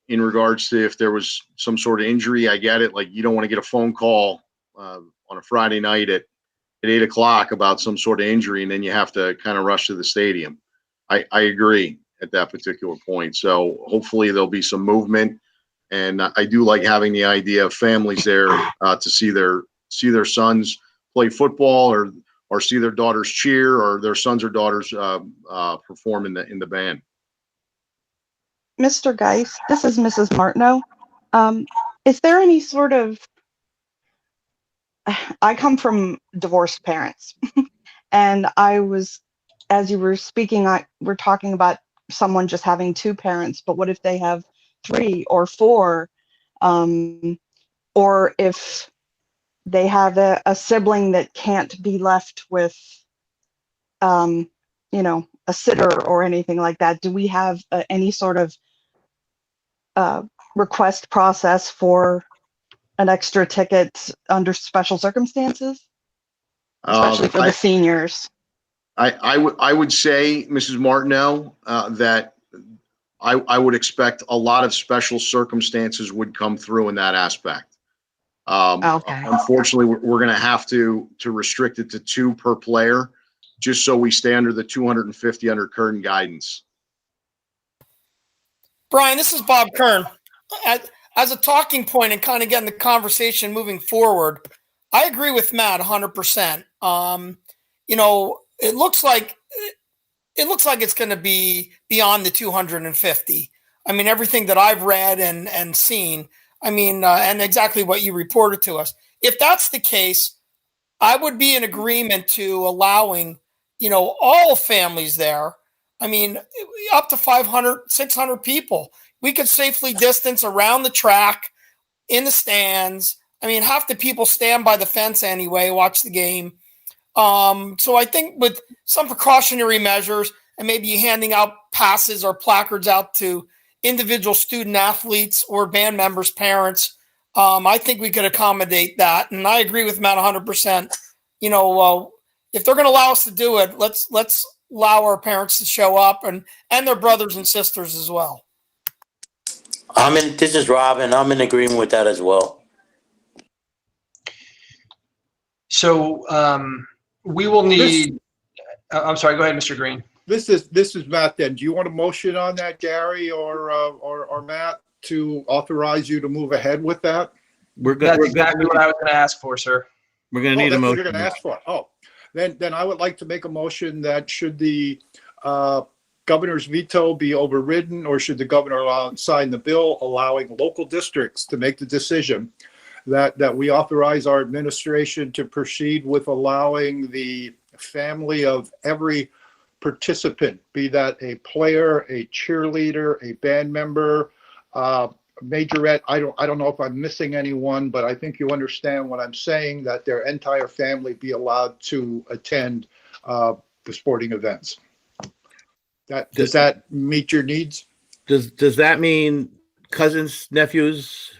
in regards to if there was some sort of injury. I get it. Like, you don't want to get a phone call on a Friday night at 8 o'clock about some sort of injury, and then you have to kind of rush to the stadium. I agree at that particular point. So hopefully there'll be some movement. And I do like having the idea of families there to see their sons play football, or see their daughters cheer, or their sons or daughters perform in the band. Mr. Geis, this is Mrs. Martineau. Is there any sort of, I come from divorced parents, and as you were speaking, we're talking about someone just having two parents, but what if they have 3 or 4, or if they have a sibling that can't be left with, a sitter or anything like that? Do we have any sort of request process for an extra ticket under special circumstances, especially for the seniors? I would say, Mrs. Martineau, that I would expect a lot of special circumstances would come through in that aspect. Okay. Unfortunately, we're going to have to restrict it to 2 per player, just so we stay under the 250 under current guidance. Brian, this is Bob Kern. As a talking point and kind of getting the conversation moving forward, I agree with Matt 100%. It looks like it's going to be beyond the 250. I mean, everything that I've read and seen, and exactly what you reported to us. If that's the case, I would be in agreement to allowing, all families there. Up to 500, 600 people. We could safely distance around the track, in the stands. Half the people stand by the fence anyway, watch the game. So I think with some precautionary measures, and maybe handing out passes or placards out to individual student athletes or band members' parents, I think we could accommodate that. And I agree with Matt 100%. If they're going to allow us to do it, let's allow our parents to show up and their brothers and sisters as well. This is Robin. I'm in agreement with that as well. So we will need, I'm sorry, go ahead, Mr. Green. This is Matt then. Do you want a motion on that, Gary or Matt, to authorize you to move ahead with that? That's exactly what I was going to ask for, sir. We're going to need a motion. What you're going to ask for. Oh, then I would like to make a motion that should the governor's veto be overridden, or should the governor sign the bill allowing local districts to make the decision, that we authorize our administration to proceed with allowing the family of every participant, be that a player, a cheerleader, a band member, majorette. I don't know if I'm missing anyone, but I think you understand what I'm saying, that their entire family be allowed to attend the sporting events. Does that meet your needs? Does that mean cousins, nephews,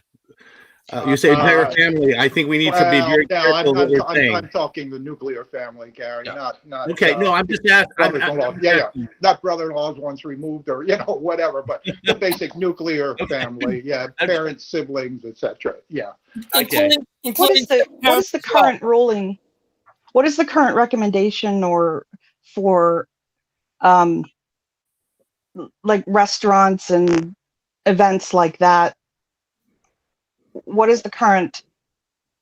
You say entire family. I think we need to be very careful what we're saying. I'm talking the nuclear family, Gary, not. Okay, no, I'm just asking. Brothers-in-law. Yeah, not brother-in-laws once removed or, whatever, but the basic nuclear family. Yeah, parents, siblings, etc. Yeah. Including What is the current ruling? What is the current recommendation or for like restaurants and events like that? What is the current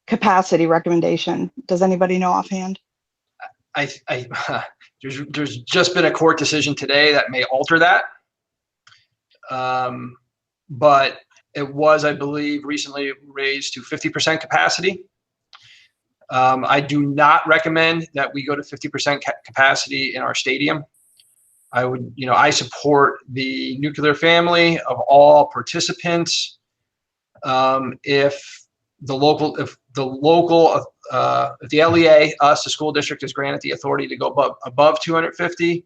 capacity recommendation? Does anybody know offhand? There's just been a court decision today that may alter that. But it was, I believe, recently raised to 50% capacity. I do not recommend that we go to 50% capacity in our stadium. I support the nuclear family of all participants. If the LEA, us, the school district, is granted the authority to go above 250,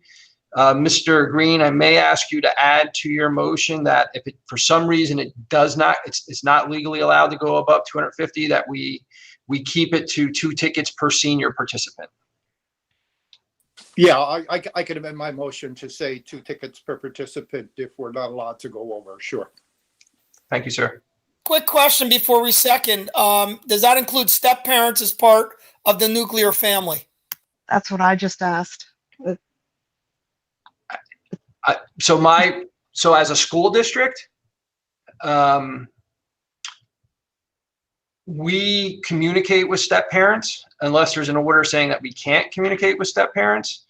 Mr. Green, I may ask you to add to your motion that if it, for some reason it does not, it's not legally allowed to go above 250, that we keep it to 2 tickets per senior participant. Yeah, I could amend my motion to say 2 tickets per participant if we're not allowed to go over. Sure. Thank you, sir. Quick question before we second. Does that include step parents as part of the nuclear family? That's what I just asked. So as a school district, we communicate with step parents unless there's an order saying that we can't communicate with step parents.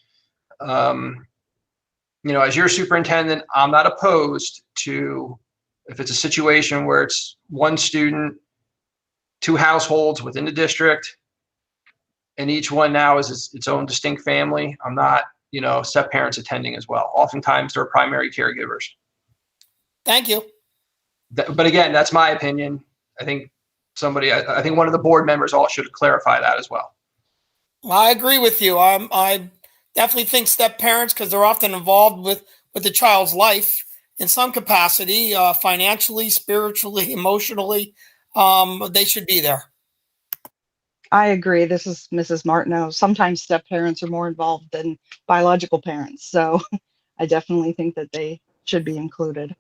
As your superintendent, I'm not opposed to, if it's a situation where it's 1 student, 2 households within the district, and each one now is its own distinct family. I'm not, step parents attending as well. Oftentimes they're primary caregivers. Thank you. But again, that's my opinion. I think I think one of the board members all should clarify that as well. I agree with you. I definitely think step parents, because they're often involved with the child's life in some capacity, financially, spiritually, emotionally, they should be there. I agree. This is Mrs. Martineau. Sometimes step parents are more involved than biological parents. So I definitely think that they should be included.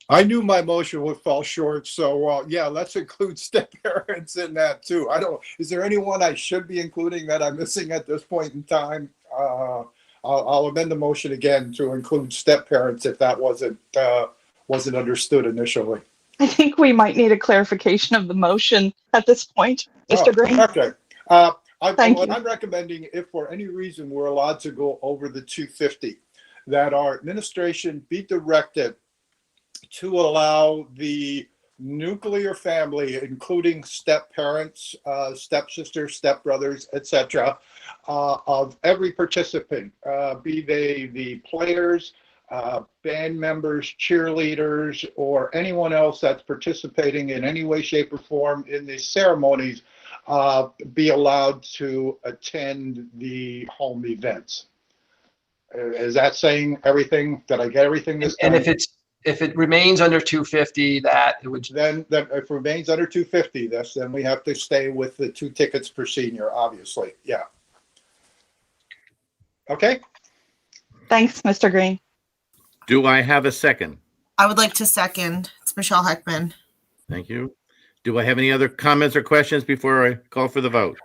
I knew my motion would fall short. So yeah, let's include step parents in that too. Is there anyone I should be including that I'm missing at this point in time? I'll amend the motion again to include step parents if that wasn't understood initially. I think we might need a clarification of the motion at this point, Mr. Green. Okay. Thank you. I'm recommending, if for any reason we're allowed to go over the 250, that our administration be directed to allow the nuclear family, including step parents, stepsisters, stepbrothers, etc., of every participant, be they the players, band members, cheerleaders, or anyone else that's participating in any way, shape, or form in these ceremonies, be allowed to attend the home events. Is that saying everything? Did I get everything this time? And if it remains under 250, that it would then if it remains under 250, then we have to stay with the 2 tickets per senior, obviously. Yeah. Okay. Thanks, Mr. Green. Do I have a second? I would like to second. It's Michelle Heckman. Thank you. Do I have any other comments or questions before I call for the vote?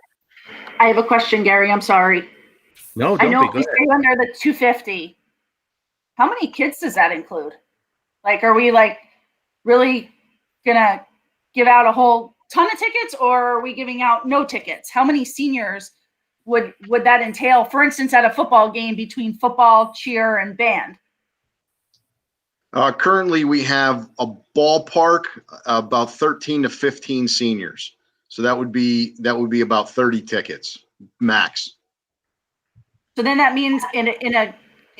I have a question, Gary. I'm sorry. No, I don't know be. we Go ahead. stay under the 250. How many kids does that include? Like, are we really gonna give out a whole ton of tickets, or are we giving out no tickets? How many seniors would that entail? For instance, at a football game between football, cheer, and band. Currently, we have a ballpark about 13 to 15 seniors. So that would be about 30 tickets max. So then that means in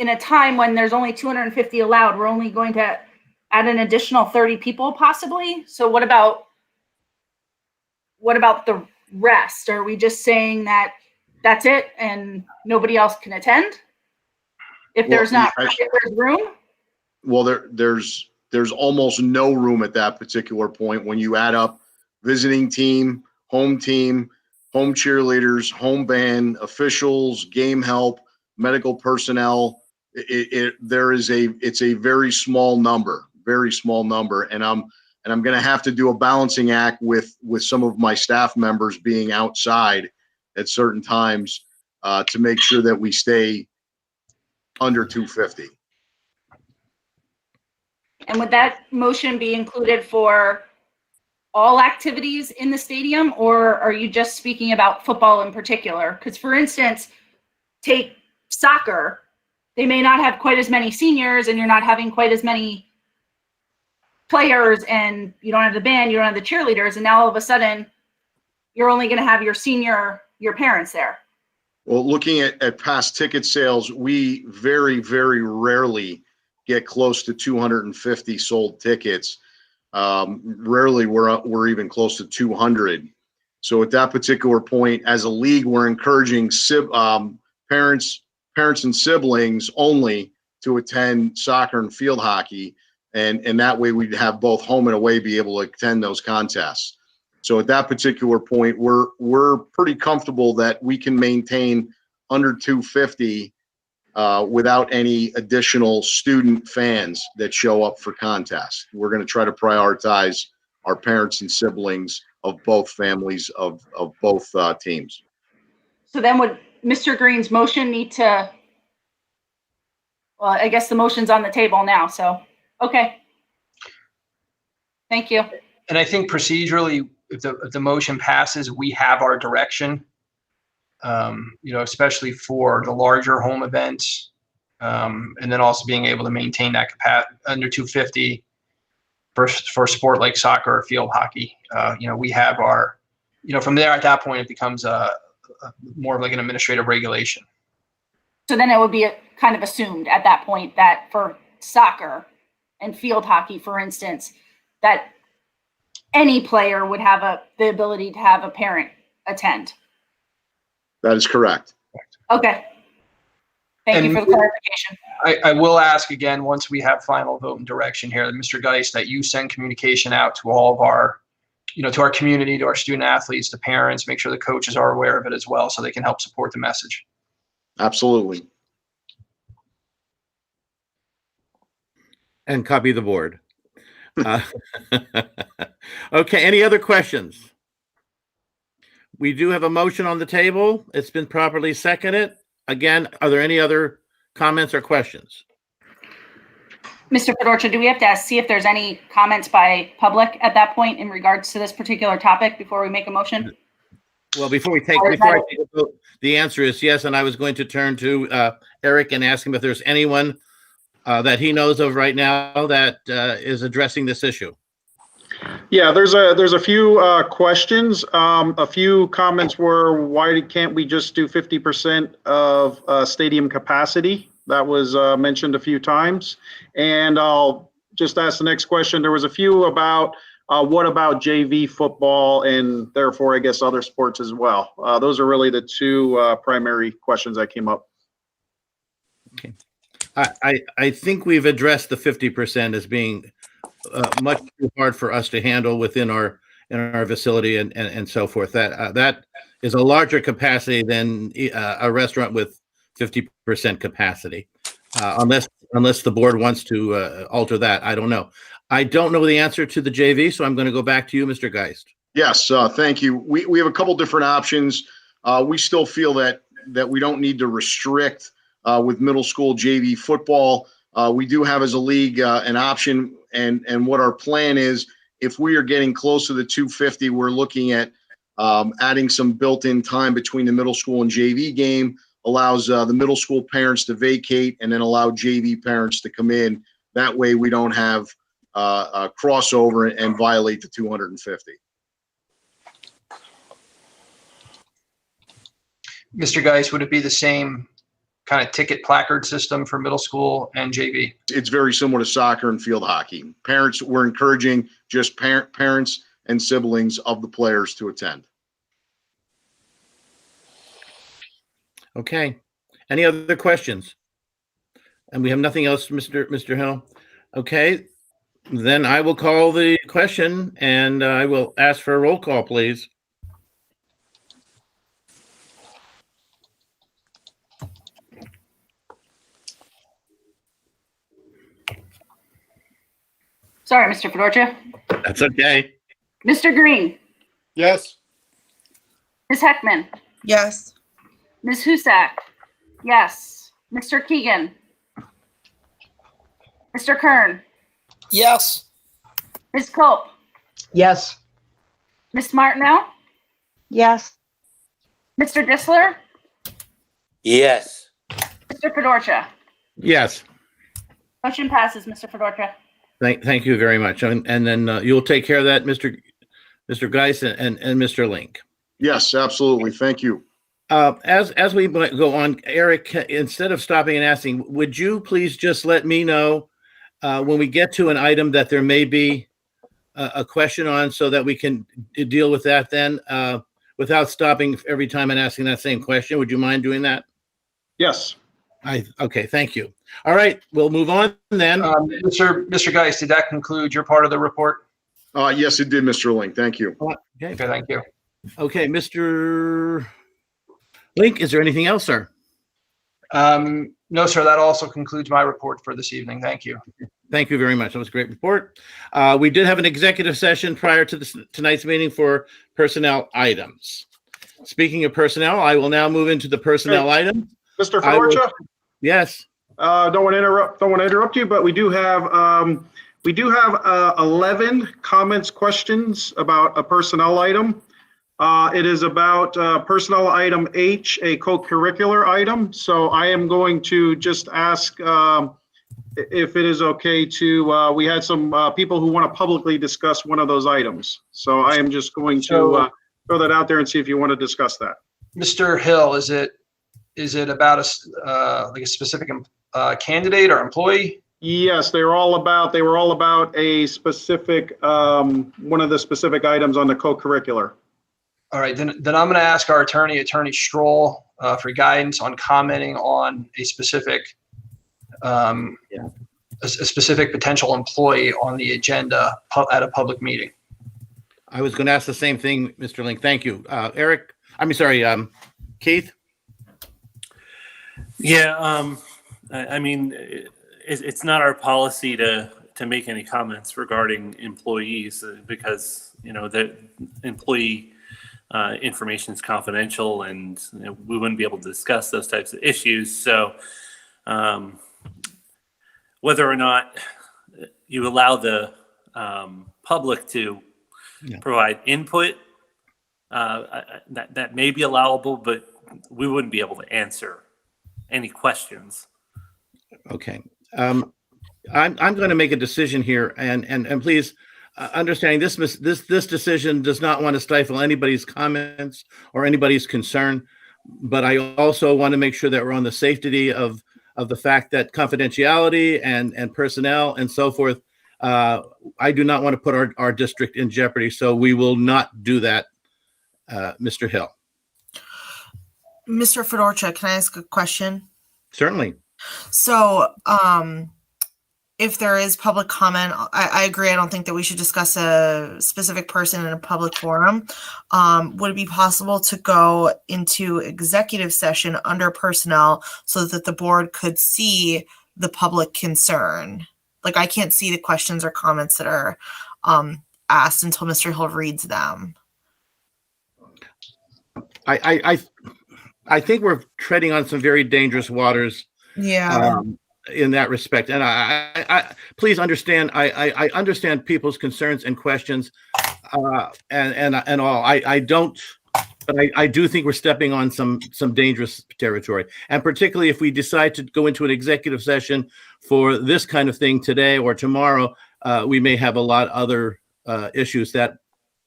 a time when there's only 250 allowed, we're only going to add an additional 30 people possibly. So what about the rest? Are we just saying that that's it and nobody else can attend? If there's room? Well, there's almost no room at that particular point when you add up visiting team, home cheerleaders, home band, officials, game help, medical personnel. It's a very small number, and I'm going to have to do a balancing act with some of my staff members being outside at certain times to make sure that we stay under 250. And would that motion be included for all activities in the stadium, or are you just speaking about football in particular? Because, for instance, take soccer, they may not have quite as many seniors, and you're not having quite as many players, and you don't have the band, you don't have the cheerleaders, and now all of a sudden you're only going to have your parents there. Well, looking at past ticket sales, we very, very rarely get close to 250 sold tickets. Rarely we're even close to 200. So at that particular point, as a league, we're encouraging parents and siblings only to attend soccer and field hockey, and that way we'd have both home and away be able to attend those contests. So at that particular point, we're pretty comfortable that we can maintain under 250 without any additional student fans that show up for contests. We're going to try to prioritize our parents and siblings of both families of both teams. So then would Mr. Green's motion need to, well, I guess the motion's on the table now, so, okay. Thank you. And I think procedurally, if the motion passes, we have our direction, especially for the larger home events, and then also being able to maintain that capacity under 250 for a sport like soccer or field hockey. We have our, from there at that point, it becomes more of like an administrative regulation. So then it would be kind of assumed at that point that for soccer and field hockey, for instance, that any player would have the ability to have a parent attend. That is correct. Okay. Thank you for the clarification. I will ask again, once we have final vote and direction here, that Mr. Geist, that you send communication out to all of our, to our community, to our student athletes, to parents, make sure the coaches are aware of it as well, so they can help support the message. Absolutely. And copy the board. Okay, any other questions? We do have a motion on the table. It's been properly seconded. Again, are there any other comments or questions? Mr. Fedorcha, do we have to see if there's any comments by public at that point in regards to this particular topic before we make a motion? Well, before I take a vote, the answer is yes, and I was going to turn to Eric and ask him if there's anyone that he knows of right now that is addressing this issue. Yeah, there's a few questions. A few comments were, why can't we just do 50% of stadium capacity? That was mentioned a few times. And I'll just ask the next question. There was a few about what about JV football and therefore, I guess, other sports as well. Those are really the two primary questions that came up. Okay. I think we've addressed the 50% as being much too hard for us to handle within our facility and so forth. That is a larger capacity than a restaurant with 50% capacity, unless the board wants to alter that. I don't know. I don't know the answer to the JV, so I'm going to go back to you, Mr. Geist. Yes, thank you. We have a couple different options. We still feel that we don't need to restrict with middle school JV football. We do have as a league an option, and what our plan is, if we are getting close to the 250, we're looking at adding some built-in time between the middle school and JV game, allows the middle school parents to vacate and then allow JV parents to come in. That way we don't have a crossover and violate the 250. Mr. Geist, would it be the same kind of ticket placard system for middle school and JV? It's very similar to soccer and field hockey. Parents, we're encouraging just parents and siblings of the players to attend. Okay. Any other questions? And we have nothing else, Mr. Hill. Okay. Then I will call the question and I will ask for a roll call, please. Sorry, Mr. Fedorcha. That's okay. Mr. Green, Yes. Ms. Heckman, Yes. Ms. Husak, yes. Mr. Keegan, Mr. Kern, Yes. Ms. Culp, Yes. Ms. Martineau, Yes. Mr. Disler, Yes. Mr. Fedorcha. Yes. Motion passes, Mr. Fedorcha. Thank you very much. And then you'll take care of that, Mr. Geis and Mr. Link. Yes, absolutely. Thank you. As we go on, Eric, instead of stopping and asking, would you please just let me know when we get to an item that there may be a question on, so that we can deal with that then without stopping every time and asking that same question? Would you mind doing that? Yes. Okay, thank you. All right, we'll move on then. Mr. Geis, did that conclude your part of the report? Yes, it did, Mr. Link. Thank you. Okay, thank you. Okay, Mr. Link, is there anything else, sir? No, sir, that also concludes my report for this evening. Thank you. Thank you very much. That was a great report. We did have an executive session prior to tonight's meeting for personnel items. Speaking of personnel, I will now move into the personnel item. Mr. Fedorcha? Yes. Don't want to interrupt you, but we do have 11 comments, questions about a personnel item. It is about personnel item H, a co-curricular item. So I am going to just ask if it is okay to, we had some people who want to publicly discuss one of those items. So I am just going to throw that out there and see if you want to discuss that. Mr. Hill, is it about like a specific candidate or employee? Yes, they were all about a specific, one of the specific items on the co-curricular. All right, then I'm going to ask our attorney Stroll, for guidance on commenting on a specific, a specific potential employee on the agenda at a public meeting. I was going to ask the same thing, Mr. Link. Thank you. Eric, Keith? Yeah, I mean, it's not our policy to make any comments regarding employees because, the employee information is confidential and we wouldn't be able to discuss those types of issues. So whether or not you allow the public to provide input, that may be allowable, but we wouldn't be able to answer any questions. Okay. I'm going to make a decision here, and please understanding this decision does not want to stifle anybody's comments or anybody's concern, but I also want to make sure that we're on the safety of the fact that confidentiality and personnel and so forth. I do not want to put our district in jeopardy, so we will not do that. Mr. Hill. Mr. Fedorcha, can I ask a question? Certainly. So, if there is public comment, I agree. I don't think that we should discuss a specific person in a public forum. Would it be possible to go into executive session under personnel so that the board could see the public concern? Like, I can't see the questions or comments that are asked until Mr. Hill reads them. I think we're treading on some very dangerous waters. Yeah. In that respect, and I please understand. I understand people's concerns and questions, and all. I don't, but I do think we're stepping on some dangerous territory, and particularly if we decide to go into an executive session for this kind of thing today or tomorrow, we may have a lot of other issues that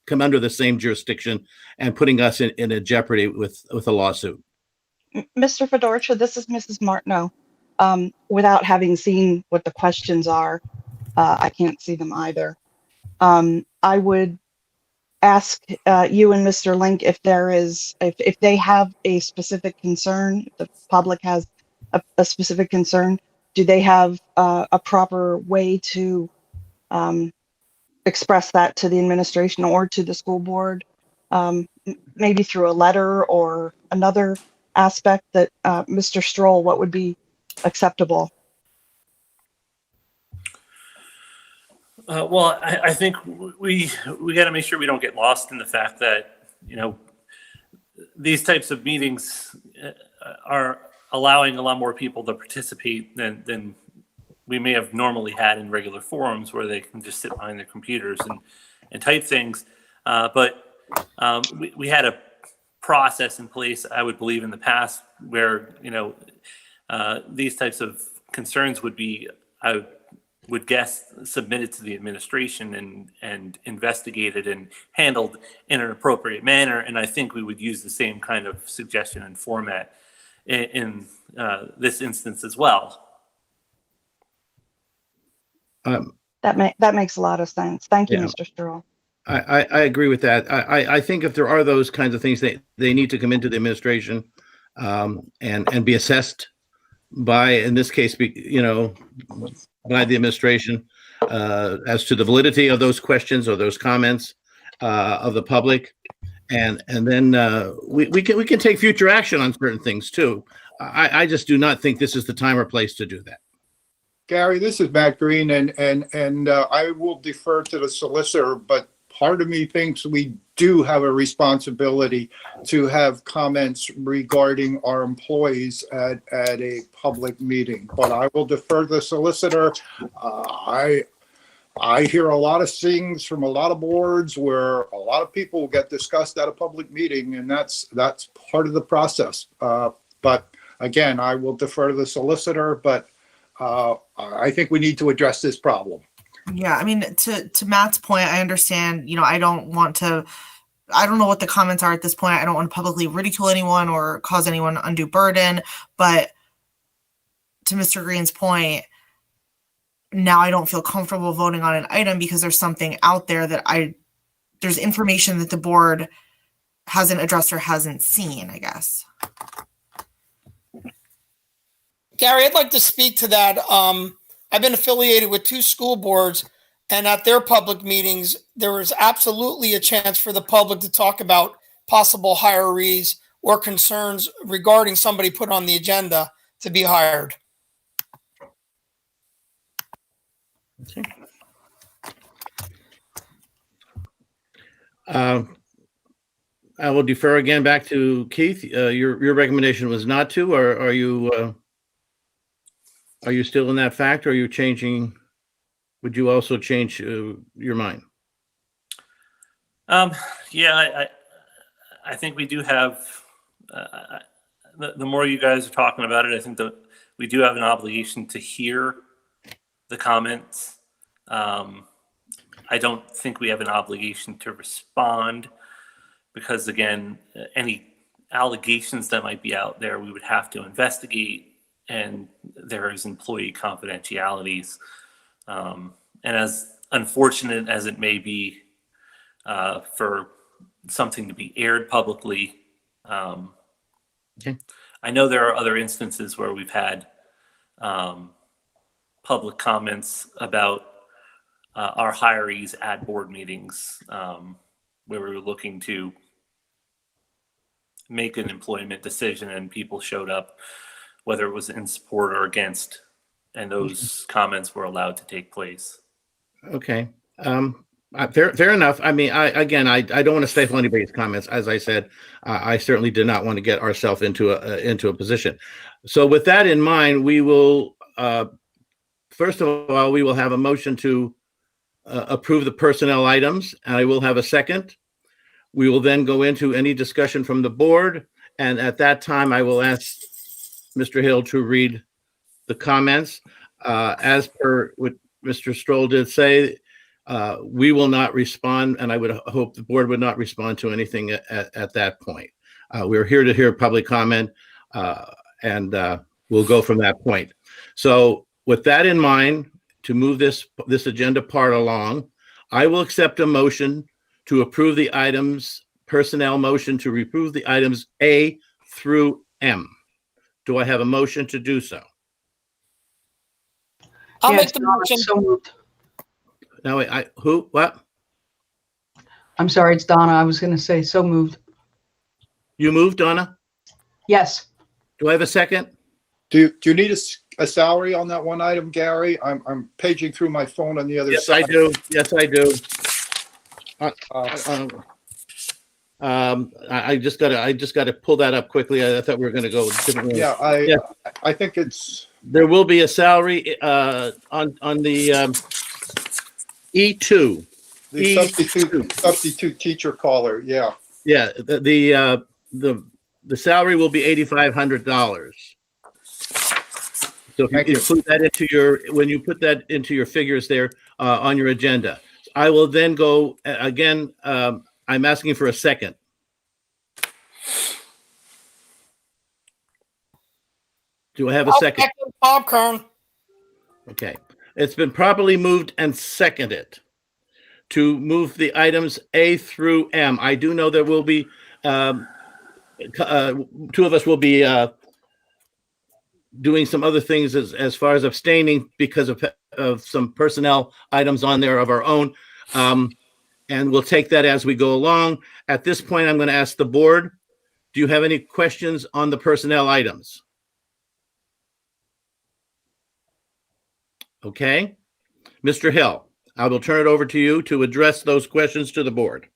come under the same jurisdiction and putting us in a jeopardy with a lawsuit. Mr. Fedorcha, this is Mrs. Martineau. Without having seen what the questions are, I can't see them either. I would ask you and Mr. Link if they have a specific concern, the public has a specific concern, do they have a proper way to express that to the administration or to the school board, maybe through a letter or another aspect that, Mr. Stroll, what would be acceptable? Well, I think we got to make sure we don't get lost in the fact that, you know, these types of meetings are allowing a lot more people to participate than we may have normally had in regular forums where they can just sit behind their computers and type things. But we had a process in place, I would believe, in the past where, you know, these types of concerns would be, I would guess, submitted to the administration and investigated and handled in an appropriate manner. And I think we would use the same kind of suggestion and format in this instance as well. That makes a lot of sense. Thank you, Yeah. Mr. Stroll. I agree with that. I think if there are those kinds of things, they need to come into the administration and be assessed by, in this case, you know, by the administration as to the validity of those questions or those comments of the public, and then we can take future action on certain things too. I just do not think this is the time or place to do that. Gary, this is Matt Green, and I will defer to the solicitor, but part of me thinks we do have a responsibility to have comments regarding our employees at a public meeting. But I will defer to the solicitor. I hear a lot of things from a lot of boards where a lot of people will get discussed at a public meeting, and that's part of the process. But again, I will defer to the solicitor, but I think we need to address this problem. Yeah, I mean, to Matt's point, I understand, you know, I don't know what the comments are at this point. I don't want to publicly ridicule anyone or cause anyone undue burden. But to Mr. Green's point, now I don't feel comfortable voting on an item because there's something out there that there's information that the board hasn't addressed or hasn't seen, I guess. Gary, I'd like to speak to that. I've been affiliated with 2 school boards, and at their public meetings, there was absolutely a chance for the public to talk about possible hirees or concerns regarding somebody put on the agenda to be hired. Okay. I will defer again back to Keith. Your recommendation was not to, or are you still in that fact, or are you changing? Would you also change your mind? Yeah, I think we do have, the more you guys are talking about it, I think that we do have an obligation to hear the comments. I don't think we have an obligation to respond because, again, any allegations that might be out there, we would have to investigate, and there is employee confidentialities. And as unfortunate as it may be for something to be aired publicly, okay. I know there are other instances where we've had public comments about our hirees at board meetings where we were looking to make an employment decision and people showed up, whether it was in support or against, and those comments were allowed to take place. Okay. Fair enough. I mean, I don't want to stifle anybody's comments. As I said, I certainly did not want to get ourselves into a position. So with that in mind, we will, first of all, we will have a motion to approve the personnel items, and I will have a second. We will then go into any discussion from the board, and at that time, I will ask Mr. Hill to read the comments. As per what Mr. Stroll did say, we will not respond, and I would hope the board would not respond to anything at that point. We're here to hear public comment, and we'll go from that point. So with that in mind, to move this agenda part along, I will accept a motion to approve the items, personnel motion to approve the items A through M. Do I have a motion to do so? I'll make the motion. So moved. Now, who, what? I'm sorry, it's Donna. I was going to say so moved. You moved, Donna? Yes. Do I have a second? Do you need a salary on that one item, Gary? I'm paging through my phone on the other Yes, side. I do. Yes, I do. I just gotta pull that up quickly. I thought we were gonna go different ways. Yeah, I think it's, There will be a salary on the E2. the substitute teacher caller, yeah. Yeah, the salary will be $8,500. So if you include that into when you put that into your figures there on your agenda, I will then go again. I'm asking for a second. Do I have a second? Second popcorn. Okay. It's been properly moved and seconded to move the items A through M. I do know there will be, two of us will be doing some other things as far as abstaining because of some personnel items on there of our own. And we'll take that as we go along. At this point, I'm going to ask the board, do you have any questions on the personnel items? Okay. Mr. Hill, I will turn it over to you to address those questions to the board.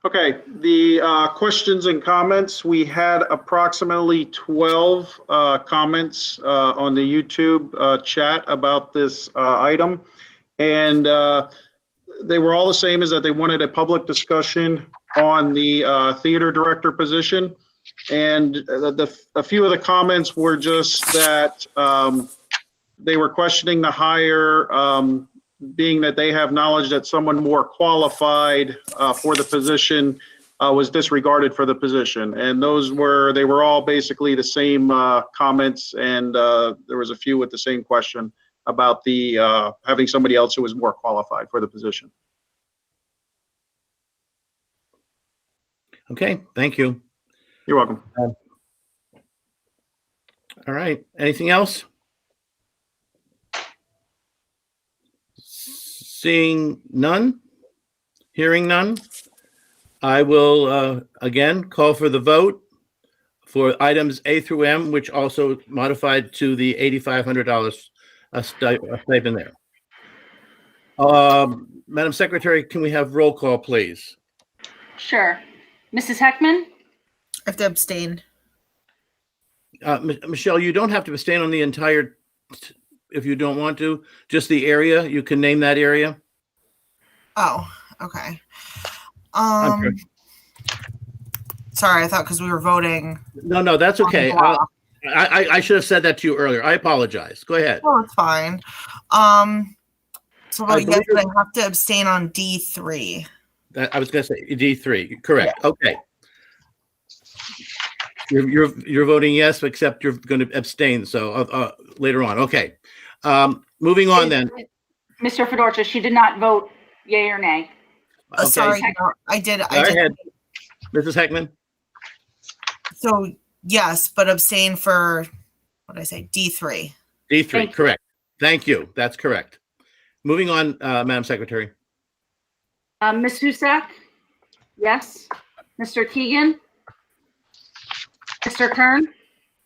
Okay, the questions and comments, we had approximately 12 comments on the YouTube chat about this item. And they were all the same, is that they wanted a public discussion on the theater director position. And a few of the comments were just that they were questioning the hire, being that they have knowledge that someone more qualified for the position was disregarded for the position. And they were all basically the same comments, and there was a few with the same question about the having somebody else who was more qualified for the position. Okay, thank you. You're welcome. All right, anything else? Seeing none, hearing none, I will again call for the vote for items A through M, which also modified to the $8,500 stipend there. Madam Secretary, can we have roll call, please? Sure. Mrs. Heckman? I have to abstain. Michelle, you don't have to abstain on the entire, if you don't want to, just the area. You can name that area. Oh, okay. Okay. Sorry, I thought because we were voting. No, that's okay. I should have said that to you earlier. I apologize. Go ahead. Oh, it's fine. So yes, I have to abstain on D3. I was going to say D3. Correct. Yeah. Okay. You're voting yes, except you're going to abstain. So later on. Okay. Moving on then. Mr. Fedorcha, she did not vote yay or nay. Okay. Sorry, no, I did. Go ahead, Mrs. Heckman. So yes, but abstain for, what did I say? D3. D3, correct. Thank you. That's correct. Moving on, Madam Secretary. Ms. Husak? Yes. Mr. Keegan? Mr. Kern?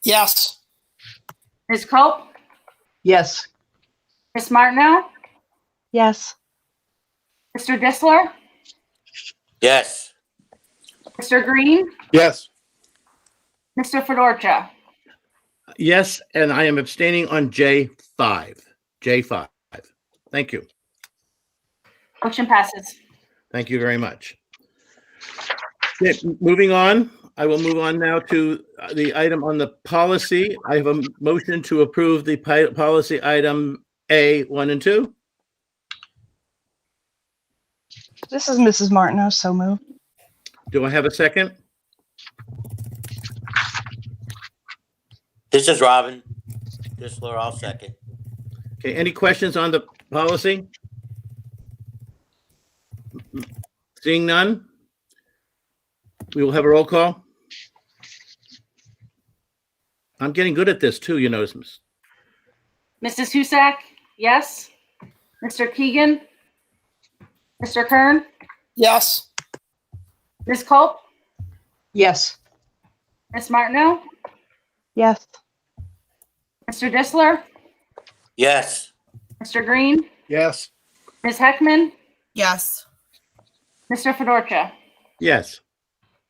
Yes. Ms. Cope? Yes. Ms. Martineau? Yes. Mr. Disler? Yes. Mr. Green? Yes. Mr. Fedorcha? Yes, and I am abstaining on J5. J5. Thank you. Motion passes. Thank you very much. Okay, moving on, I will move on now to the item on the policy. I have a motion to approve the policy item A 1 and 2. This is Mrs. Martineau, so moved. Do I have a second? This is Robin Disler. I'll second. Okay, any questions on the policy? Seeing none, we will have a roll call. I'm getting good at this too, you notice. Mrs. Husak? Yes. Mr. Keegan? Mr. Kern, Yes. Ms. Culp, Yes. Ms. Martineau, Yes. Mr. Disler, Yes. Mr. Green, Yes. Ms. Heckman, Yes. Mr. Fedorcha. Yes,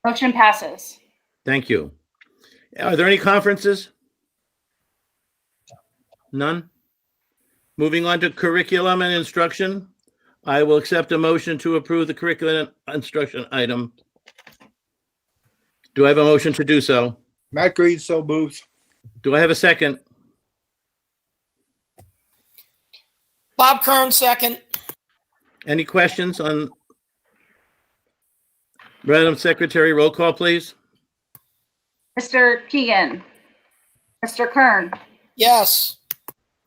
Motion passes. thank you. Are there any conferences? None? Moving on to curriculum and instruction. I will accept a motion to approve the curriculum and instruction item. Do I have a motion to do so? Matt Green, so moves. Do I have a second? Bob Kern, second. Any questions on? Madam Secretary, roll call, please. Mr. Keegan, Mr. Kern, Yes.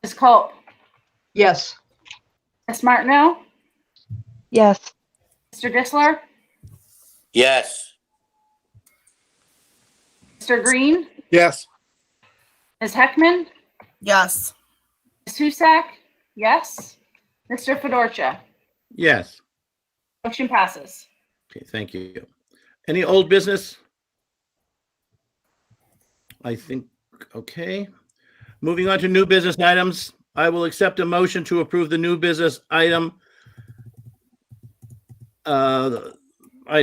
Ms. Culp, Yes. Ms. Martineau, Yes. Mr. Disler, Yes. Mr. Green, Yes. Ms. Heckman, Yes. Ms. Husak, yes, Mr. Fedorcha. Yes. Motion passes. Okay, thank you. Any old business? I think, okay. Moving on to new business items. I will accept a motion to approve the new business items. Am I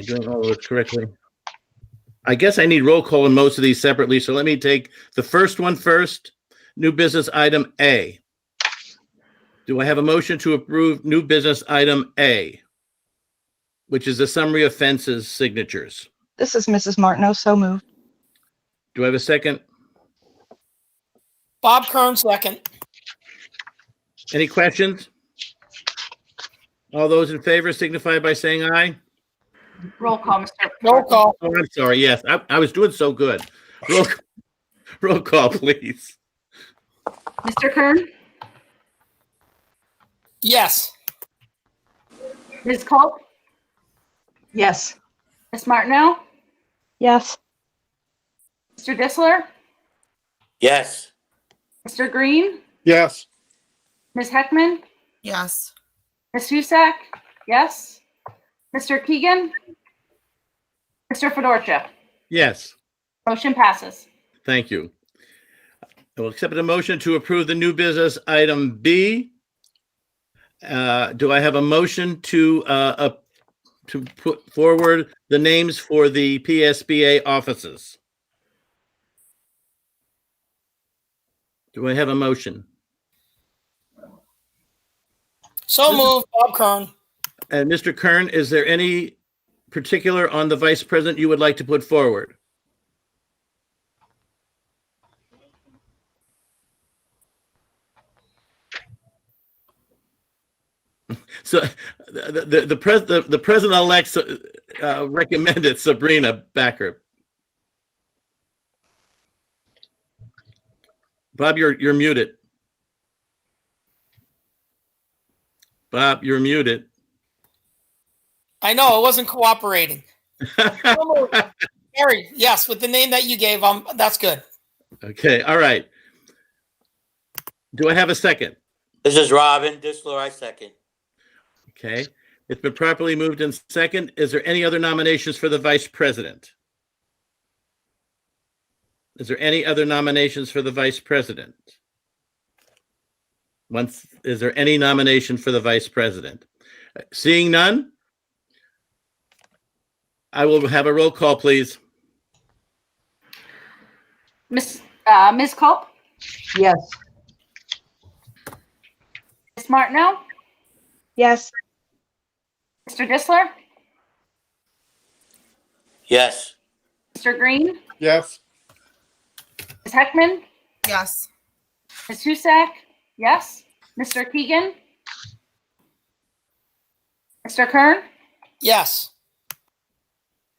doing all of this correctly? I guess I need roll call on most of these separately, so let me take the first one first. New business item A. Do I have a motion to approve new business item A, which is the summary offenses signatures? This is Mrs. Martineau. So moved. Do I have a second? Bob Kern, second. Any questions? All those in favor signify by saying aye. Roll call, Mr. Roll call. Oh, I'm sorry. Yes, I was doing so good. Roll call, please. Mr. Kern, Yes. Ms. Culp, Yes. Ms. Martineau, Yes. Mr. Disler, Yes. Mr. Green, Yes. Ms. Heckman, Yes. Ms. Husak, yes, Mr. Keegan, Mr. Fedorcha. Yes, Motion passes. thank you. I will accept a motion to approve the new business item B. Do I have a motion to put forward the names for the PSBA offices? Do I have a motion? So moved, Bob Kern. And Mr. Kern, is there any particular on the vice president you would like to put forward? So the president-elect recommended Sabrina Backer. Bob, you're muted. Bob, you're muted. I know, it wasn't cooperating. Harry, yes, with the name that you gave, that's good. Okay, all right. Do I have a second? This is Robin Disler, I second. Okay, it's been properly moved in second. Is there any other nominations for the vice president? Is there any other nominations for the vice president? Is there any nomination for the vice president? Seeing none, I will have a roll call, please. Ms. Culp, Yes. Ms. Martineau, Yes. Mr. Disler, Yes. Mr. Green, Yes. Ms. Heckman, Yes. Ms. Husak, yes, Mr. Keegan, Mr. Kern, Yes.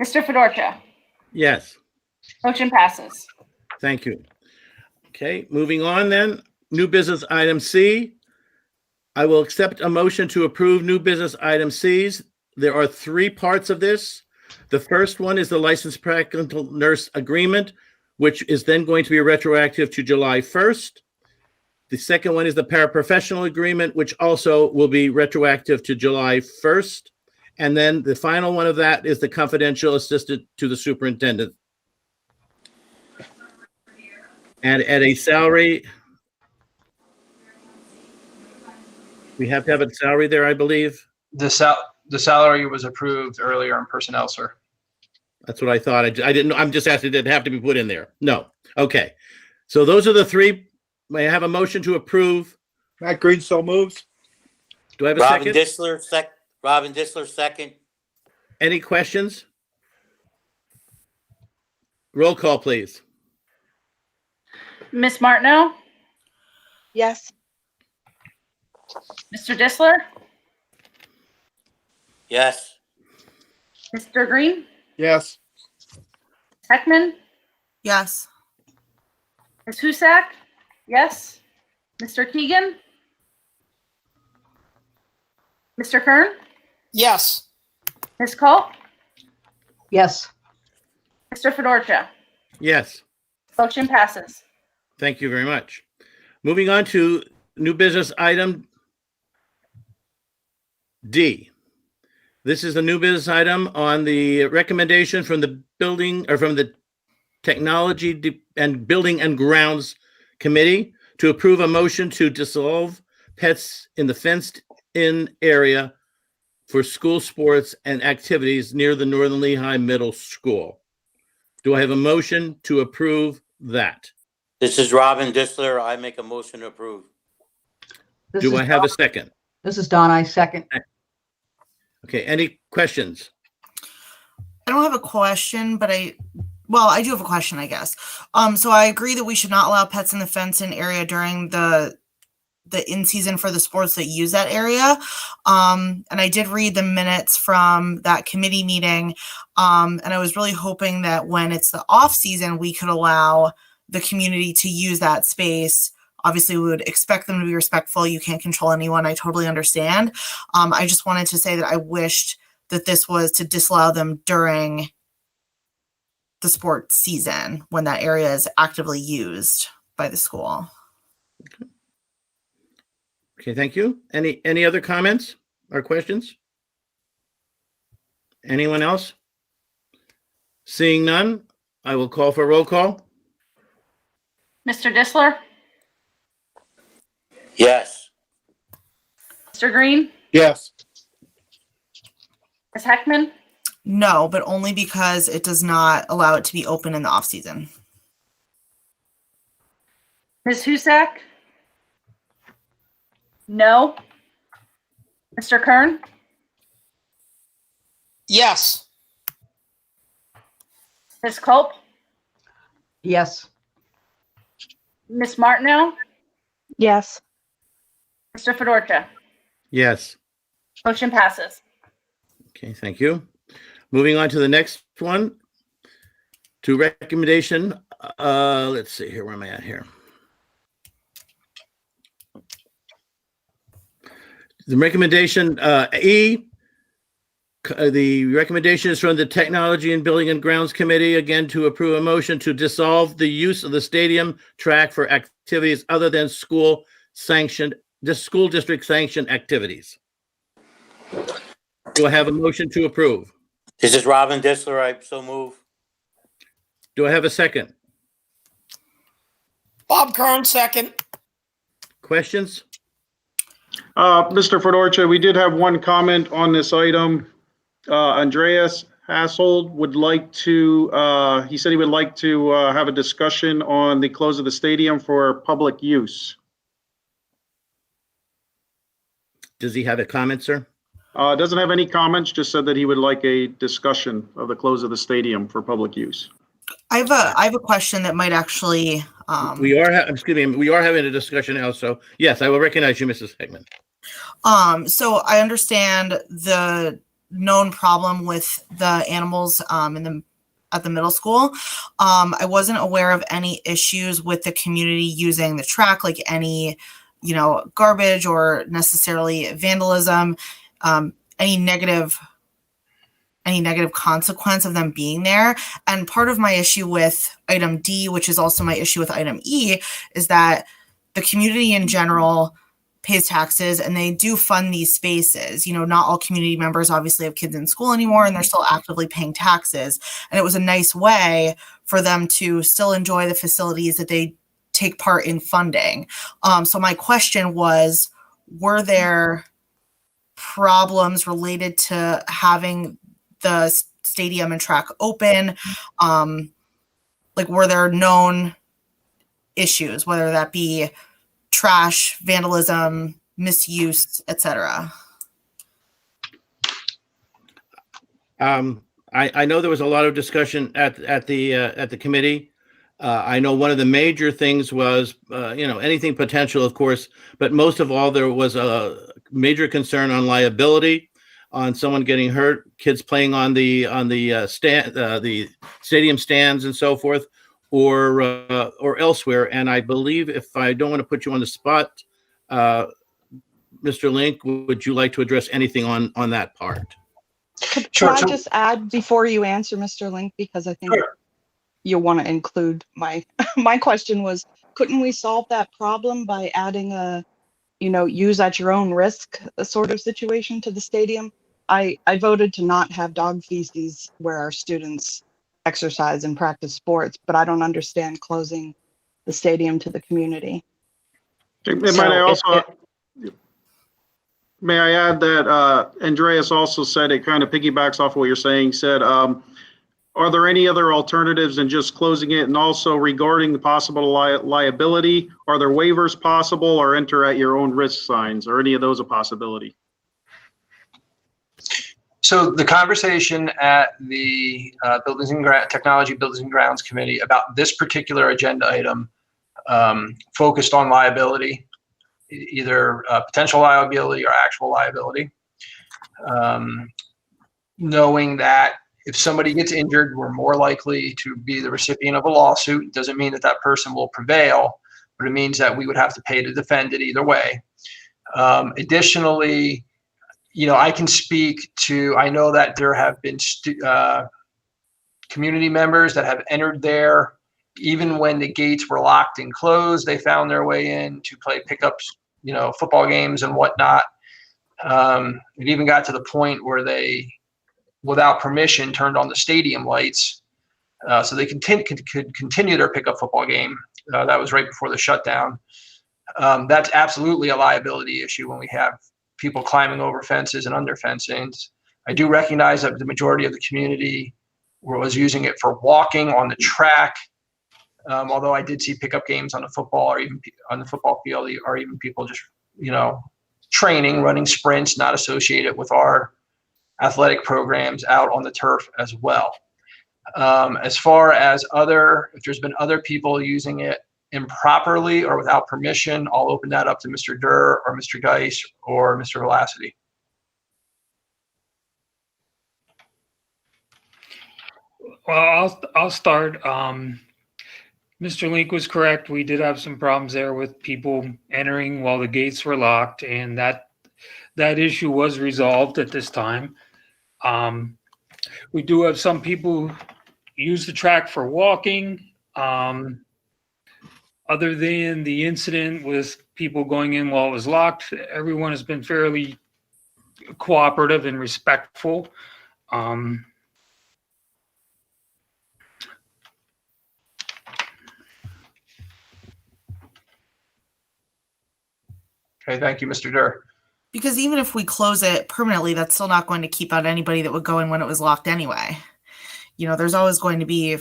Mr. Fedorcha. Yes, Motion passes. thank you. Okay, moving on then. New business item C. I will accept a motion to approve new business item Cs. There are three parts of this. The first one is the licensed practical nurse agreement, which is then going to be retroactive to July 1st. The second one is the paraprofessional agreement, which also will be retroactive to July 1st. And then the final one of that is the confidential assistant to the superintendent. And at a salary, we have to have a salary there, I believe. The salary was approved earlier in personnel, sir. That's what I thought. I didn't know. I'm just asking, did it have to be put in there? No. Okay. So those are the three. May I have a motion to approve? Matt Green so moves. Do I have a Robin second? Distler, Robin Distler, second. Any questions? Roll call, please. Miss Martineau, Yes. Mr. Disler, Yes. Mr. Green, Yes. Heckman, Yes. Ms. Husak, yes. Mr. Keegan, Mr. Kern, Yes. Ms. Culp, Yes. Mr. Fedorcha. Yes. Motion passes. Thank you very much. Moving on to new business item D. This is a new business item on the recommendation from the Technology and Building and Grounds Committee to approve a motion to dissolve pets in the fenced-in area for school sports and activities near the Northern Lehigh Middle School. Do I have a motion to approve that? This is Robin Distler. I make a motion to approve. Do I have a second? This is Don. I second. Okay, any questions? I don't have a question, but I do have a question, I guess. So I agree that we should not allow pets in the fenced-in area during the in-season for the sports that use that area. And I did read the minutes from that committee meeting. And I was really hoping that when it's the off-season, we could allow the community to use that space. Obviously, we would expect them to be respectful. You can't control anyone. I totally understand. I just wanted to say that I wished that this was to disallow them during the sports season when that area is actively used by the school. Okay, thank you. Any other comments or questions? Anyone else? Seeing none, I will call for roll call. Mr. Disler, Yes. Mr. Green, Yes. Ms. Heckman, No, but only because it does not allow it to be open in the off season. Ms. Husak, no. Mr. Kern, Yes. Ms. Culp, Yes. Miss Martineau, Yes. Mr. Fedorcha. Yes. Motion passes. Okay, thank you. Moving on to the next one. To recommendation, let's see here, where am I at here? The recommendation, E, the recommendation is from the Technology and Building and Grounds Committee, again, to approve a motion to dissolve the use of the stadium track for activities other than school district sanctioned activities. Do I have a motion to approve? This is Robin Distler. I so move. Do I have a second? Bob Kern, second. Questions? Mr. Fedorcha, we did have one comment on this item. Andreas Hassold would like to, he said he would like to have a discussion on the close of the stadium for public use. Does he have a comment, sir? Doesn't have any comments, just said that he would like a discussion of the close of the stadium for public use. I have a question that might actually. We are having a discussion now, so yes, I will recognize you, Mrs. Heckman. So I understand the known problem with the animals at the middle school. I wasn't aware of any issues with the community using the track, like any, garbage or necessarily vandalism, any negative consequence of them being there. And part of my issue with item D, which is also my issue with item E, is that the community in general pays taxes and they do fund these spaces. You know, not all community members obviously have kids in school anymore and they're still actively paying taxes. And it was a nice way for them to still enjoy the facilities that they take part in funding. So my question was, were there problems related to having the stadium and track open? Like, were there known issues, whether that be trash, vandalism, misuse, etc.? I know there was a lot of discussion at the committee. I know one of the major things was, anything potential, of course, but most of all, there was a major concern on liability, on someone getting hurt, kids playing on the stadium stands and so forth, or elsewhere. And I believe, if I don't want to put you on the spot, Mr. Link, would you like to address anything on that part? Can I just add before you answer, Mr. Link, because I think you want to include my question was, couldn't we solve that problem by adding a, use at your own risk sort of situation to the stadium? I voted to not have dog feces where our students exercise and practice sports, but I don't understand closing the stadium to the community. May I add that Andreas also said, it kind of piggybacks off what you're saying, said, are there any other alternatives than just closing it? And also regarding the possible liability, are there waivers possible or enter at your own risk signs? Are any of those a possibility? So the conversation at the Technology Buildings and Grounds Committee about this particular agenda item focused on liability, either potential liability or actual liability. Knowing that if somebody gets injured, we're more likely to be the recipient of a lawsuit. It doesn't mean that that person will prevail, but it means that we would have to pay to defend it either way. Additionally, I can speak to, I know that there have been community members that have entered there, even when the gates were locked and closed, they found their way in to play pickups, football games and whatnot. It even got to the point where they, without permission, turned on the stadium lights so they could continue their pickup football game. That was right before the shutdown. That's absolutely a liability issue when we have people climbing over fences and under fencings. I do recognize that the majority of the community was using it for walking on the track. Although I did see pickup games on the football or even on the football field, or even people just, training, running sprints, not associated with our athletic programs out on the turf as well. As far as if there's been other people using it improperly or without permission, I'll open that up to Mr. Durr or Mr. Geis or Mr. Velocity. Well, I'll start. Mr. Link was correct. We did have some problems there with people entering while the gates were locked, and that issue was resolved at this time. We do have some people who use the track for walking. Other than the incident with people going in while it was locked, everyone has been fairly cooperative and respectful. Okay, thank you, Mr. Durr. Because even if we close it permanently, that's still not going to keep out anybody that would go in when it was locked anyway. There's always going to be,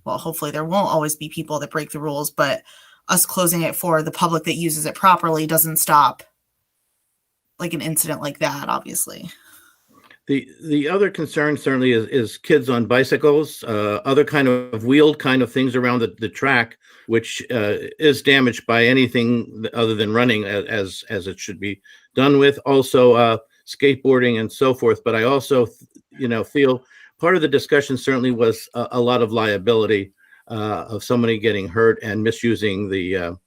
well, hopefully there won't always be people that break the rules, but us closing it for the public that uses it properly doesn't stop like an incident like that, obviously. The other concern certainly is kids on bicycles, other kind of wheeled kind of things around the track, which is damaged by anything other than running as it should be done with. Also skateboarding and so forth. But I also, feel part of the discussion certainly was a lot of liability of somebody getting hurt and misusing the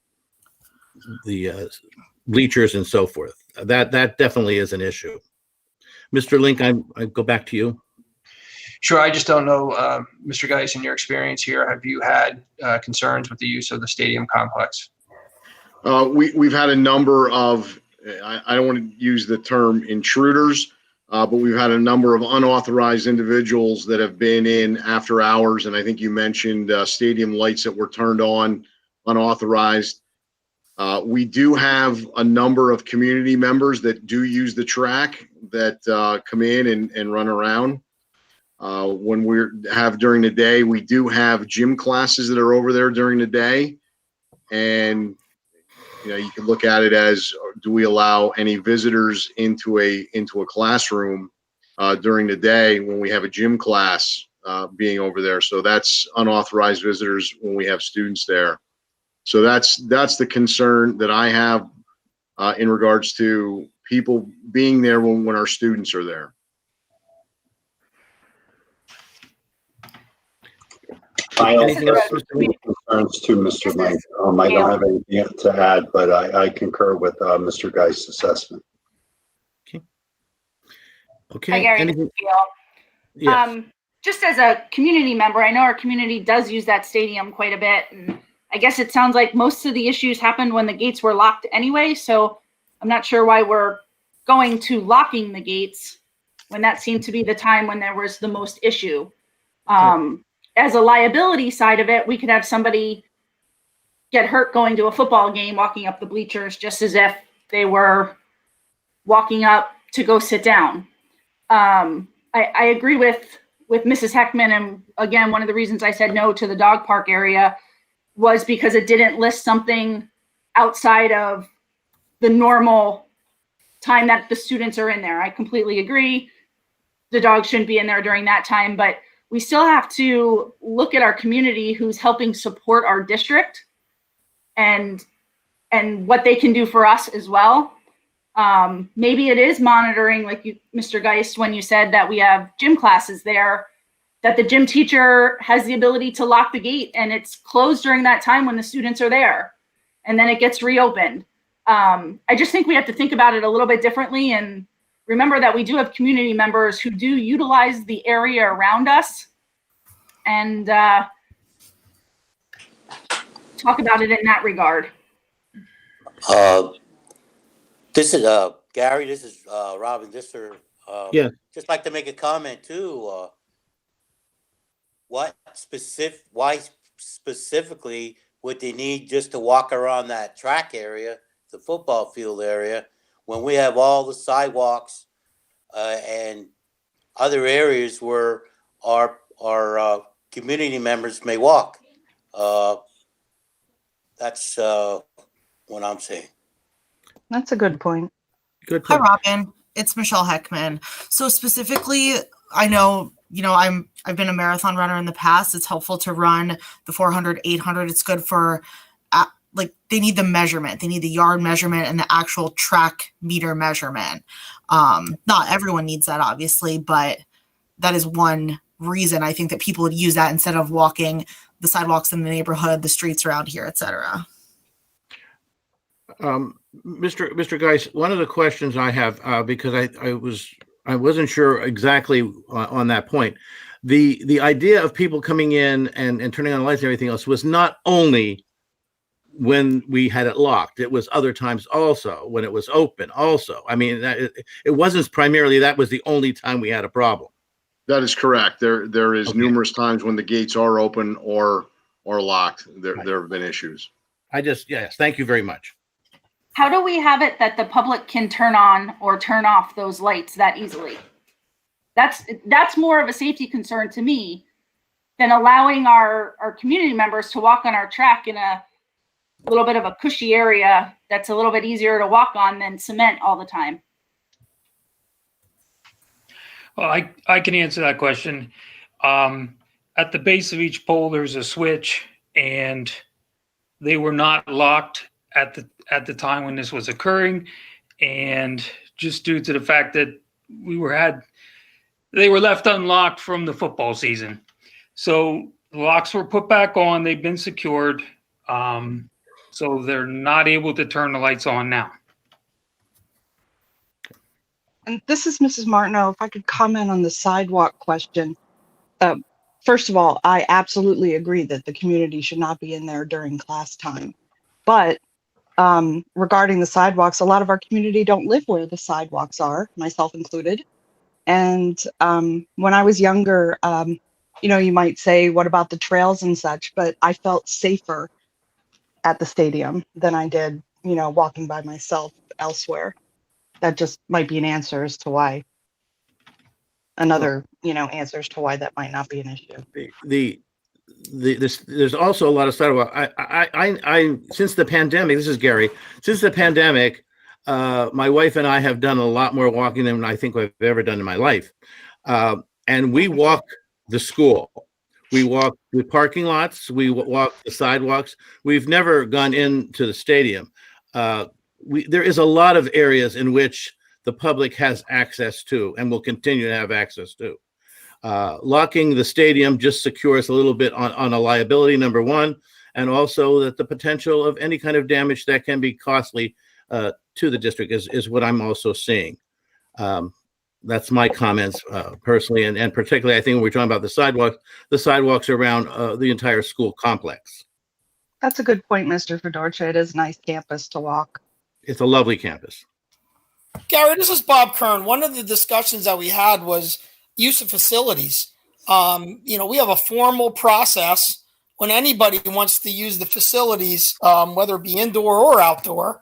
bleachers and so forth. That definitely is an issue. Mr. Link, I go back to you. Sure. I just don't know, Mr. Geis, in your experience here, have you had concerns with the use of the stadium complex? We've had a number of, I don't want to use the term intruders, but we've had a number of unauthorized individuals that have been in after hours. And I think you mentioned stadium lights that were turned on unauthorized. We do have a number of community members that do use the track that come in and run around. When we have during the day, we do have gym classes that are over there during the day. And you can look at it as, do we allow any visitors into a classroom during the day when we have a gym class being over there? So that's unauthorized visitors when we have students there. So that's the concern that I have in regards to people being there when our students are there. I also have concerns too, Mr. Link. I don't have anything to add, but I concur with Mr. Geist's assessment. Okay. Hi, Gary. Anything? Yes. Just as a community member, I know our community does use that stadium quite a bit. And I guess it sounds like most of the issues happened when the gates were locked anyway. So I'm not sure why we're going to locking the gates when that seemed to be the time when there was the most issue. As a liability side of it, we could have somebody get hurt going to a football game, walking up the bleachers, just as if they were walking up to go sit down. I agree with Mrs. Heckman. And again, one of the reasons I said no to the dog park area was because it didn't list something outside of the normal time that the students are in there. I completely agree. The dogs shouldn't be in there during that time, but we still have to look at our community who's helping support our district and what they can do for us as well. Maybe it is monitoring, like you, Mr. Geist, when you said that we have gym classes there, that the gym teacher has the ability to lock the gate and it's closed during that time when the students are there, and then it gets reopened. I just think we have to think about it a little bit differently and remember that we do have community members who do utilize the area around us, and talk about it in that regard. This is Gary. This is Robin Disler. Yeah. Just like to make a comment too. Why specifically would they need just to walk around that track area, the football field area, when we have all the sidewalks and other areas where our community members may walk? That's what I'm saying. That's a good point. Good Hi, point. Robin. It's Michelle Heckman. So specifically, I know, I've been a marathon runner in the past. It's helpful to run the 400, 800. It's good for, they need the measurement. They need the yard measurement and the actual track meter measurement. Not everyone needs that, obviously, but that is one reason I think that people would use that instead of walking the sidewalks in the neighborhood, the streets around here, et cetera. Mr. Geist, one of the questions I have, because I wasn't sure exactly on that point. The idea of people coming in and turning on the lights and everything else was not only when we had it locked, it was other times also when it was open also. I mean, it wasn't primarily that was the only time we had a problem. That is correct. There is numerous times when the gates are open or locked. There have been issues. Yes, thank you very much. How do we have it that the public can turn on or turn off those lights that easily? That's more of a safety concern to me than allowing our community members to walk on our track in a little bit of a cushy area that's a little bit easier to walk on than cement all the time. Well, I can answer that question. At the base of each pole, there's a switch, and they were not locked at the time when this was occurring, and just due to the fact that they were left unlocked from the football season. So the locks were put back on. They've been secured. So they're not able to turn the lights on now. And this is Mrs. Martineau. If I could comment on the sidewalk question. First of all, I absolutely agree that the community should not be in there during class time. But regarding the sidewalks, a lot of our community don't live where the sidewalks are, myself included. And when I was younger, you might say, what about the trails and such? But I felt safer at the stadium than I did, walking by myself elsewhere. That just might be an answer as to why. Another, answer as to why that might not be an issue. There's also a lot of sidewalk. I since the pandemic, this is Gary, since the pandemic, my wife and I have done a lot more walking than I think I've ever done in my life. And we walk the school. We walk the parking lots. We walk the sidewalks. We've never gone into the stadium. There is a lot of areas in which the public has access to and will continue to have access to. Locking the stadium just secures a little bit on a liability, number one, and also that the potential of any kind of damage that can be costly to the district is what I'm also seeing. That's my comments personally, and particularly I think when we're talking about the sidewalks around the entire school complex. That's a good point, Mr. Fedorcha. It is a nice campus to walk. It's a lovely campus. Gary, this is Bob Kern. One of the discussions that we had was use of facilities. We have a formal process when anybody wants to use the facilities, whether it be indoor or outdoor,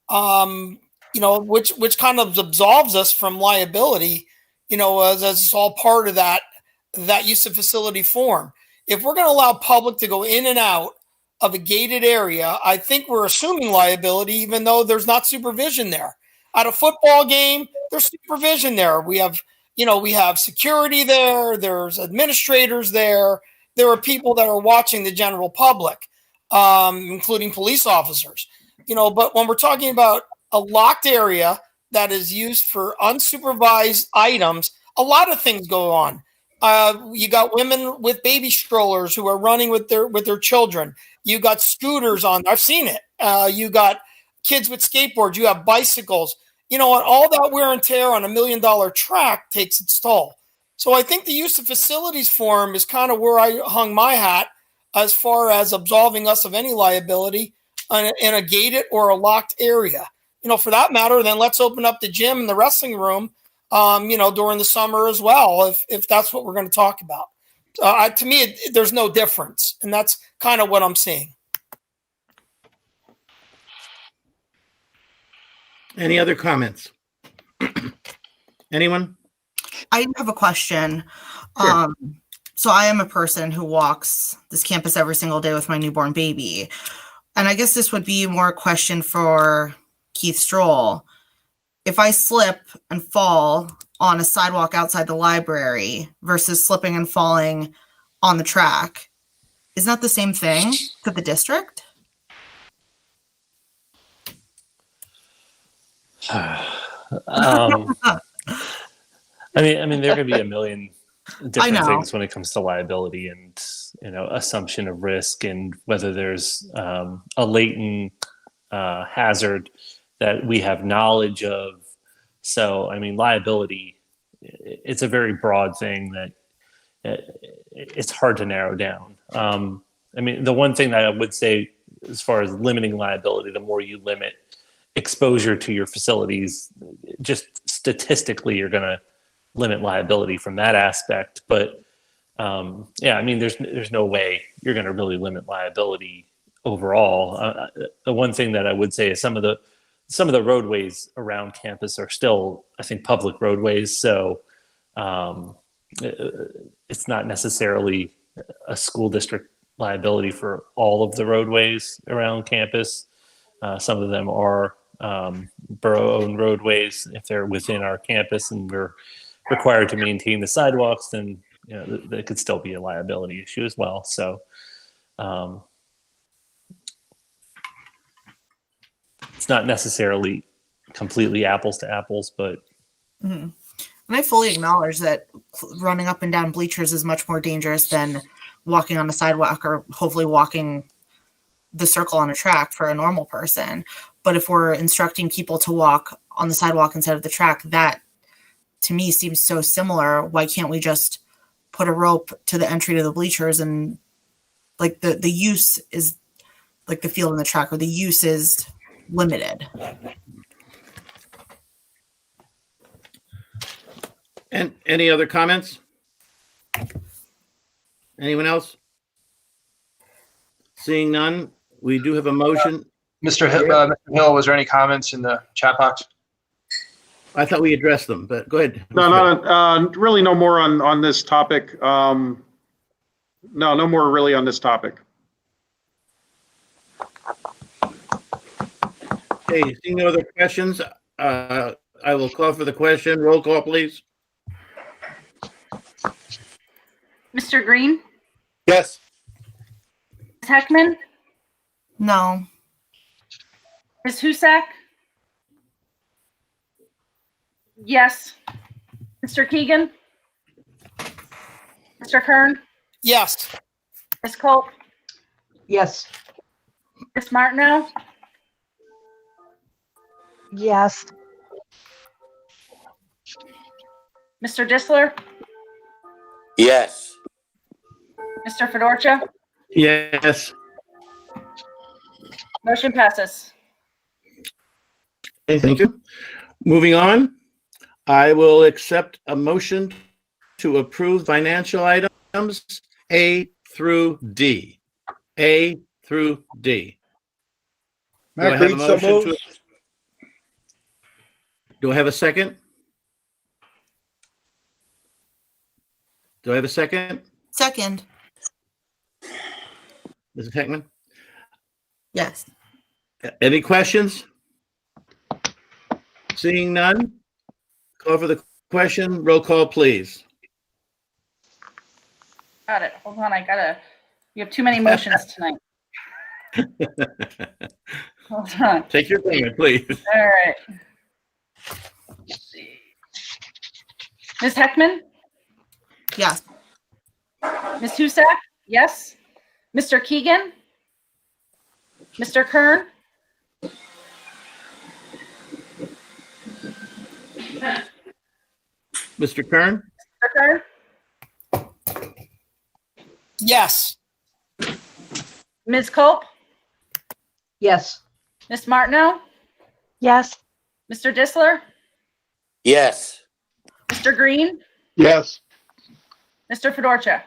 which kind of absolves us from liability, as it's all part of that use of facility form. If we're going to allow public to go in and out of a gated area, I think we're assuming liability, even though there's not supervision there. At a football game, there's supervision there. We have security there. There's administrators there. There are people that are watching the general public, including police officers. But when we're talking about a locked area that is used for unsupervised items, a lot of things go on. You got women with baby strollers who are running with their children. You got scooters on. I've seen it. You got kids with skateboards. You have bicycles. And all that wear and tear on $1 million track takes its toll. So I think the use of facilities form is kind of where I hung my hat as far as absolving us of any liability in a gated or a locked area. For that matter, then let's open up the gym and the wrestling room, during the summer as well, if that's what we're going to talk about. To me, there's no difference. And that's kind of what I'm seeing. Any other comments? Anyone? I have a question. Sure. So I am a person who walks this campus every single day with my newborn baby. And I guess this would be more a question for Keith Stroll. If I slip and fall on a sidewalk outside the library versus slipping and falling on the track, isn't that the same thing for the district? I mean, there could be a million different things when it comes to liability and assumption of risk and whether there's a latent hazard that we have knowledge of. So, I mean, liability, it's a very broad thing that it's hard to narrow down. I mean, the one thing that I would say as far as limiting liability, the more you limit exposure to your facilities, just statistically, you're going to limit liability from that aspect. But I mean, there's no way you're going to really limit liability overall. The one thing that I would say is some of the roadways around campus are still, I think, public roadways. So it's not necessarily a school district liability for all of the roadways around campus. Some of them are borough-owned roadways. If they're within our campus and we're required to maintain the sidewalks, then that could still be a liability issue as well. So it's not necessarily completely apples to apples, but Mm-hmm. And I fully acknowledge that running up and down bleachers is much more dangerous than walking on a sidewalk or hopefully walking the circle on a track for a normal person. But if we're instructing people to walk on the sidewalk instead of the track, that to me seems so similar. Why can't we just put a rope to the entry to the bleachers and like the use is like the field and the track, or the use is limited. And any other comments? Anyone else? Seeing none, we do have a motion. Mr. Hill, was there any comments in the chat box? I thought we addressed them, but go ahead. No, really no more on this topic. No more really on this topic. Okay, seeing no other questions, I will call for the question. Roll call, please. Mr. Green? Yes. Ms. Heckman? No. Ms. Husak? Yes. Mr. Keegan? Mr. Kern? Yes. Ms. Culp? Yes. Ms. Martineau? Yes. Mr. Disler? Yes. Mr. Fedorcha? Yes. Motion passes. Okay, thank you. Moving on, I will accept a motion to approve financial items A through D. A through D. Do I Matt have a Green, so motion to? moved. Do I have a second? Do I have a second? Second. Mrs. Heckman? Yes. Any questions? Seeing none, call for the question. Roll call, please. Got it. Hold on. You have too many motions tonight. Hold on. Take your time, please. All right. Let's see. Ms. Heckman? Yes. Ms. Husak? Yes. Mr. Keegan? Mr. Kern? Mr. Kern? Mr. Kern? Yes. Ms. Culp? Yes. Ms. Martineau? Yes. Mr. Disler? Yes. Mr. Green? Yes. Mr. Fedorcha?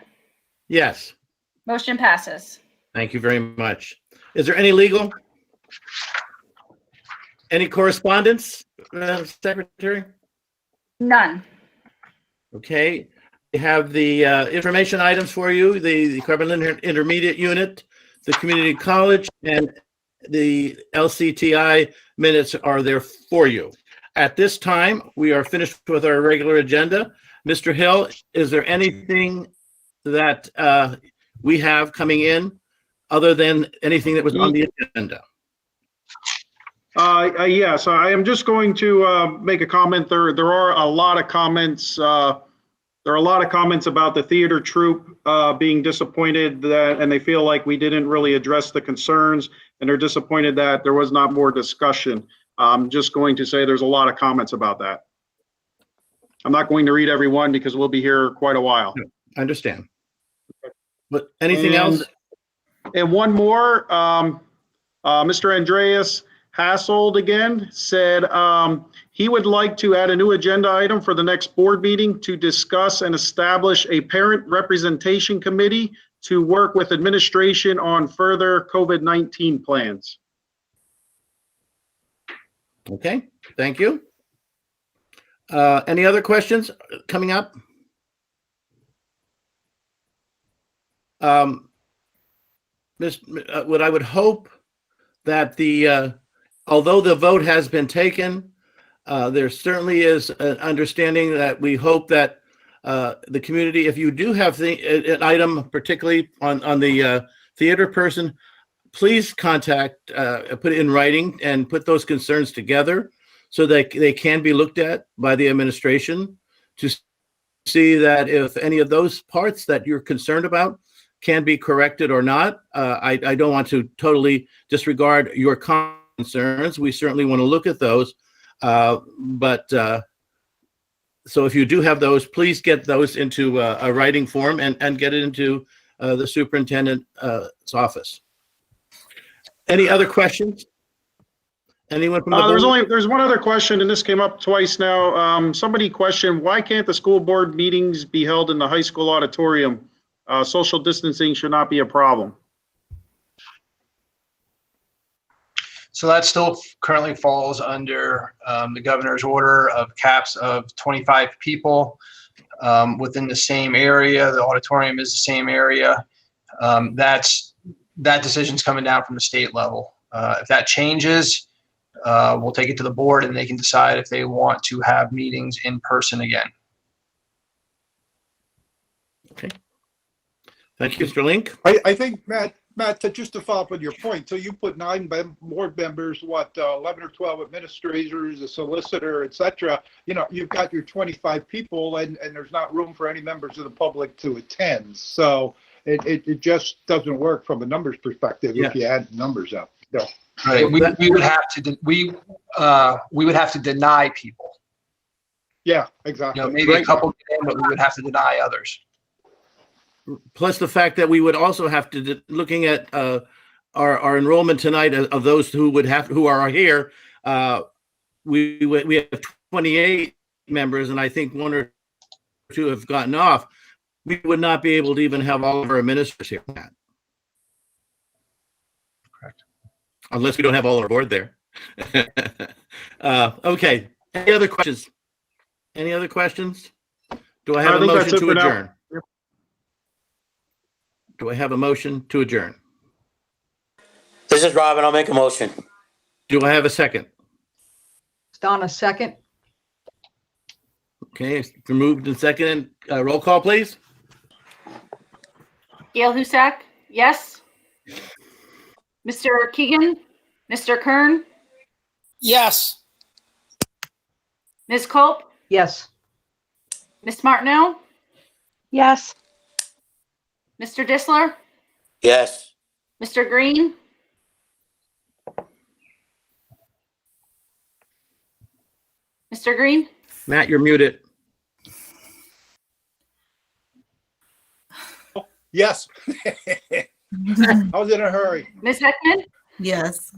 Yes. Motion passes. Thank you very much. Is there any legal? Any correspondence, Madam Secretary? None. Okay. We have the information items for you, the Carbon Intermediate Unit, the Community College, and the LCTI minutes are there for you. At this time, we are finished with our regular agenda. Mr. Hill, is there anything that we have coming in other than anything that was on the agenda? Yes, I am just going to make a comment. There are a lot of comments. There are a lot of comments about the theater troupe being disappointed that, and they feel like we didn't really address the concerns, and they're disappointed that there was not more discussion. I'm just going to say there's a lot of comments about that. I'm not going to read every one because we'll be here quite a while. I understand. But anything else? And one more, Mr. Andreas Hassold again said he would like to add a new agenda item for the next board meeting to discuss and establish a parent representation committee to work with administration on further COVID-19 plans. Okay, thank you. Any other questions coming up? What I would hope that although the vote has been taken, there certainly is an understanding that we hope that the community, if you do have an item, particularly on the theater person, please contact, put it in writing and put those concerns together so that they can be looked at by the administration to see that if any of those parts that you're concerned about can be corrected or not. I don't want to totally disregard your concerns. We certainly want to look at those. So if you do have those, please get those into a writing form and get it into the superintendent's office. Any other questions? Anyone from the board? There's one other question, and this came up twice now. Somebody questioned, why can't the school board meetings be held in the high school auditorium? Social distancing should not be a problem. So that still currently falls under the governor's order of caps of 25 people within the same area. The auditorium is the same area. That decision's coming down from the state level. If that changes, we'll take it to the board and they can decide if they want to have meetings in person again. Okay. Thank you, Mr. Link. I think, Matt, just to follow up on your point, so you put 9 board members, 11 or 12 administrators, a solicitor, et cetera. You know, you've got your 25 people and there's not room for any members of the public to attend. So it just doesn't work from a numbers perspective if you add numbers up. So. Right. We would have to deny people. Yeah, exactly. You know, maybe a couple get in, but we would have to deny others. Plus the fact that we would also have to, looking at our enrollment tonight of those who are here, we have 28 members, and I think 1 or 2 have gotten off. We would not be able to even have all of our administrators here. Correct. Unless we don't have all our board there. Okay. Any other questions? Any other questions? Do I have a motion to adjourn? Do I have a motion to adjourn? This is Robin. I'll make a motion. Do I have a second? Donna, second. Okay, it's been moved and seconded. Roll call, please. Gail Husak, yes. Mr. Keegan, Mr. Kern, Yes. Ms. Culp, Yes. Ms. Martineau, Yes. Mr. Disler, Yes. Mr. Green, Mr. Green, Matt, you're muted. Yes. I was in a hurry. Ms. Heckman, Yes.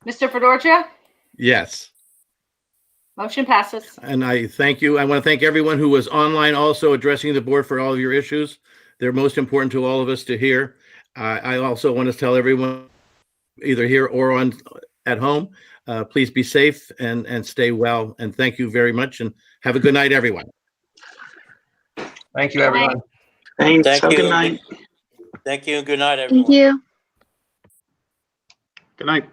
Mr. Fedorcha, Yes. motion passes. And I thank you. I want to thank everyone who was online also addressing the board for all of your issues. They're most important to all of us to hear. I also want to tell everyone, either here or at home, please be safe and stay well. And thank you very much. And have a good night, everyone. Thank you, everyone. Thank you. Good night. Thank you and good night, everyone. Thank you. Good night.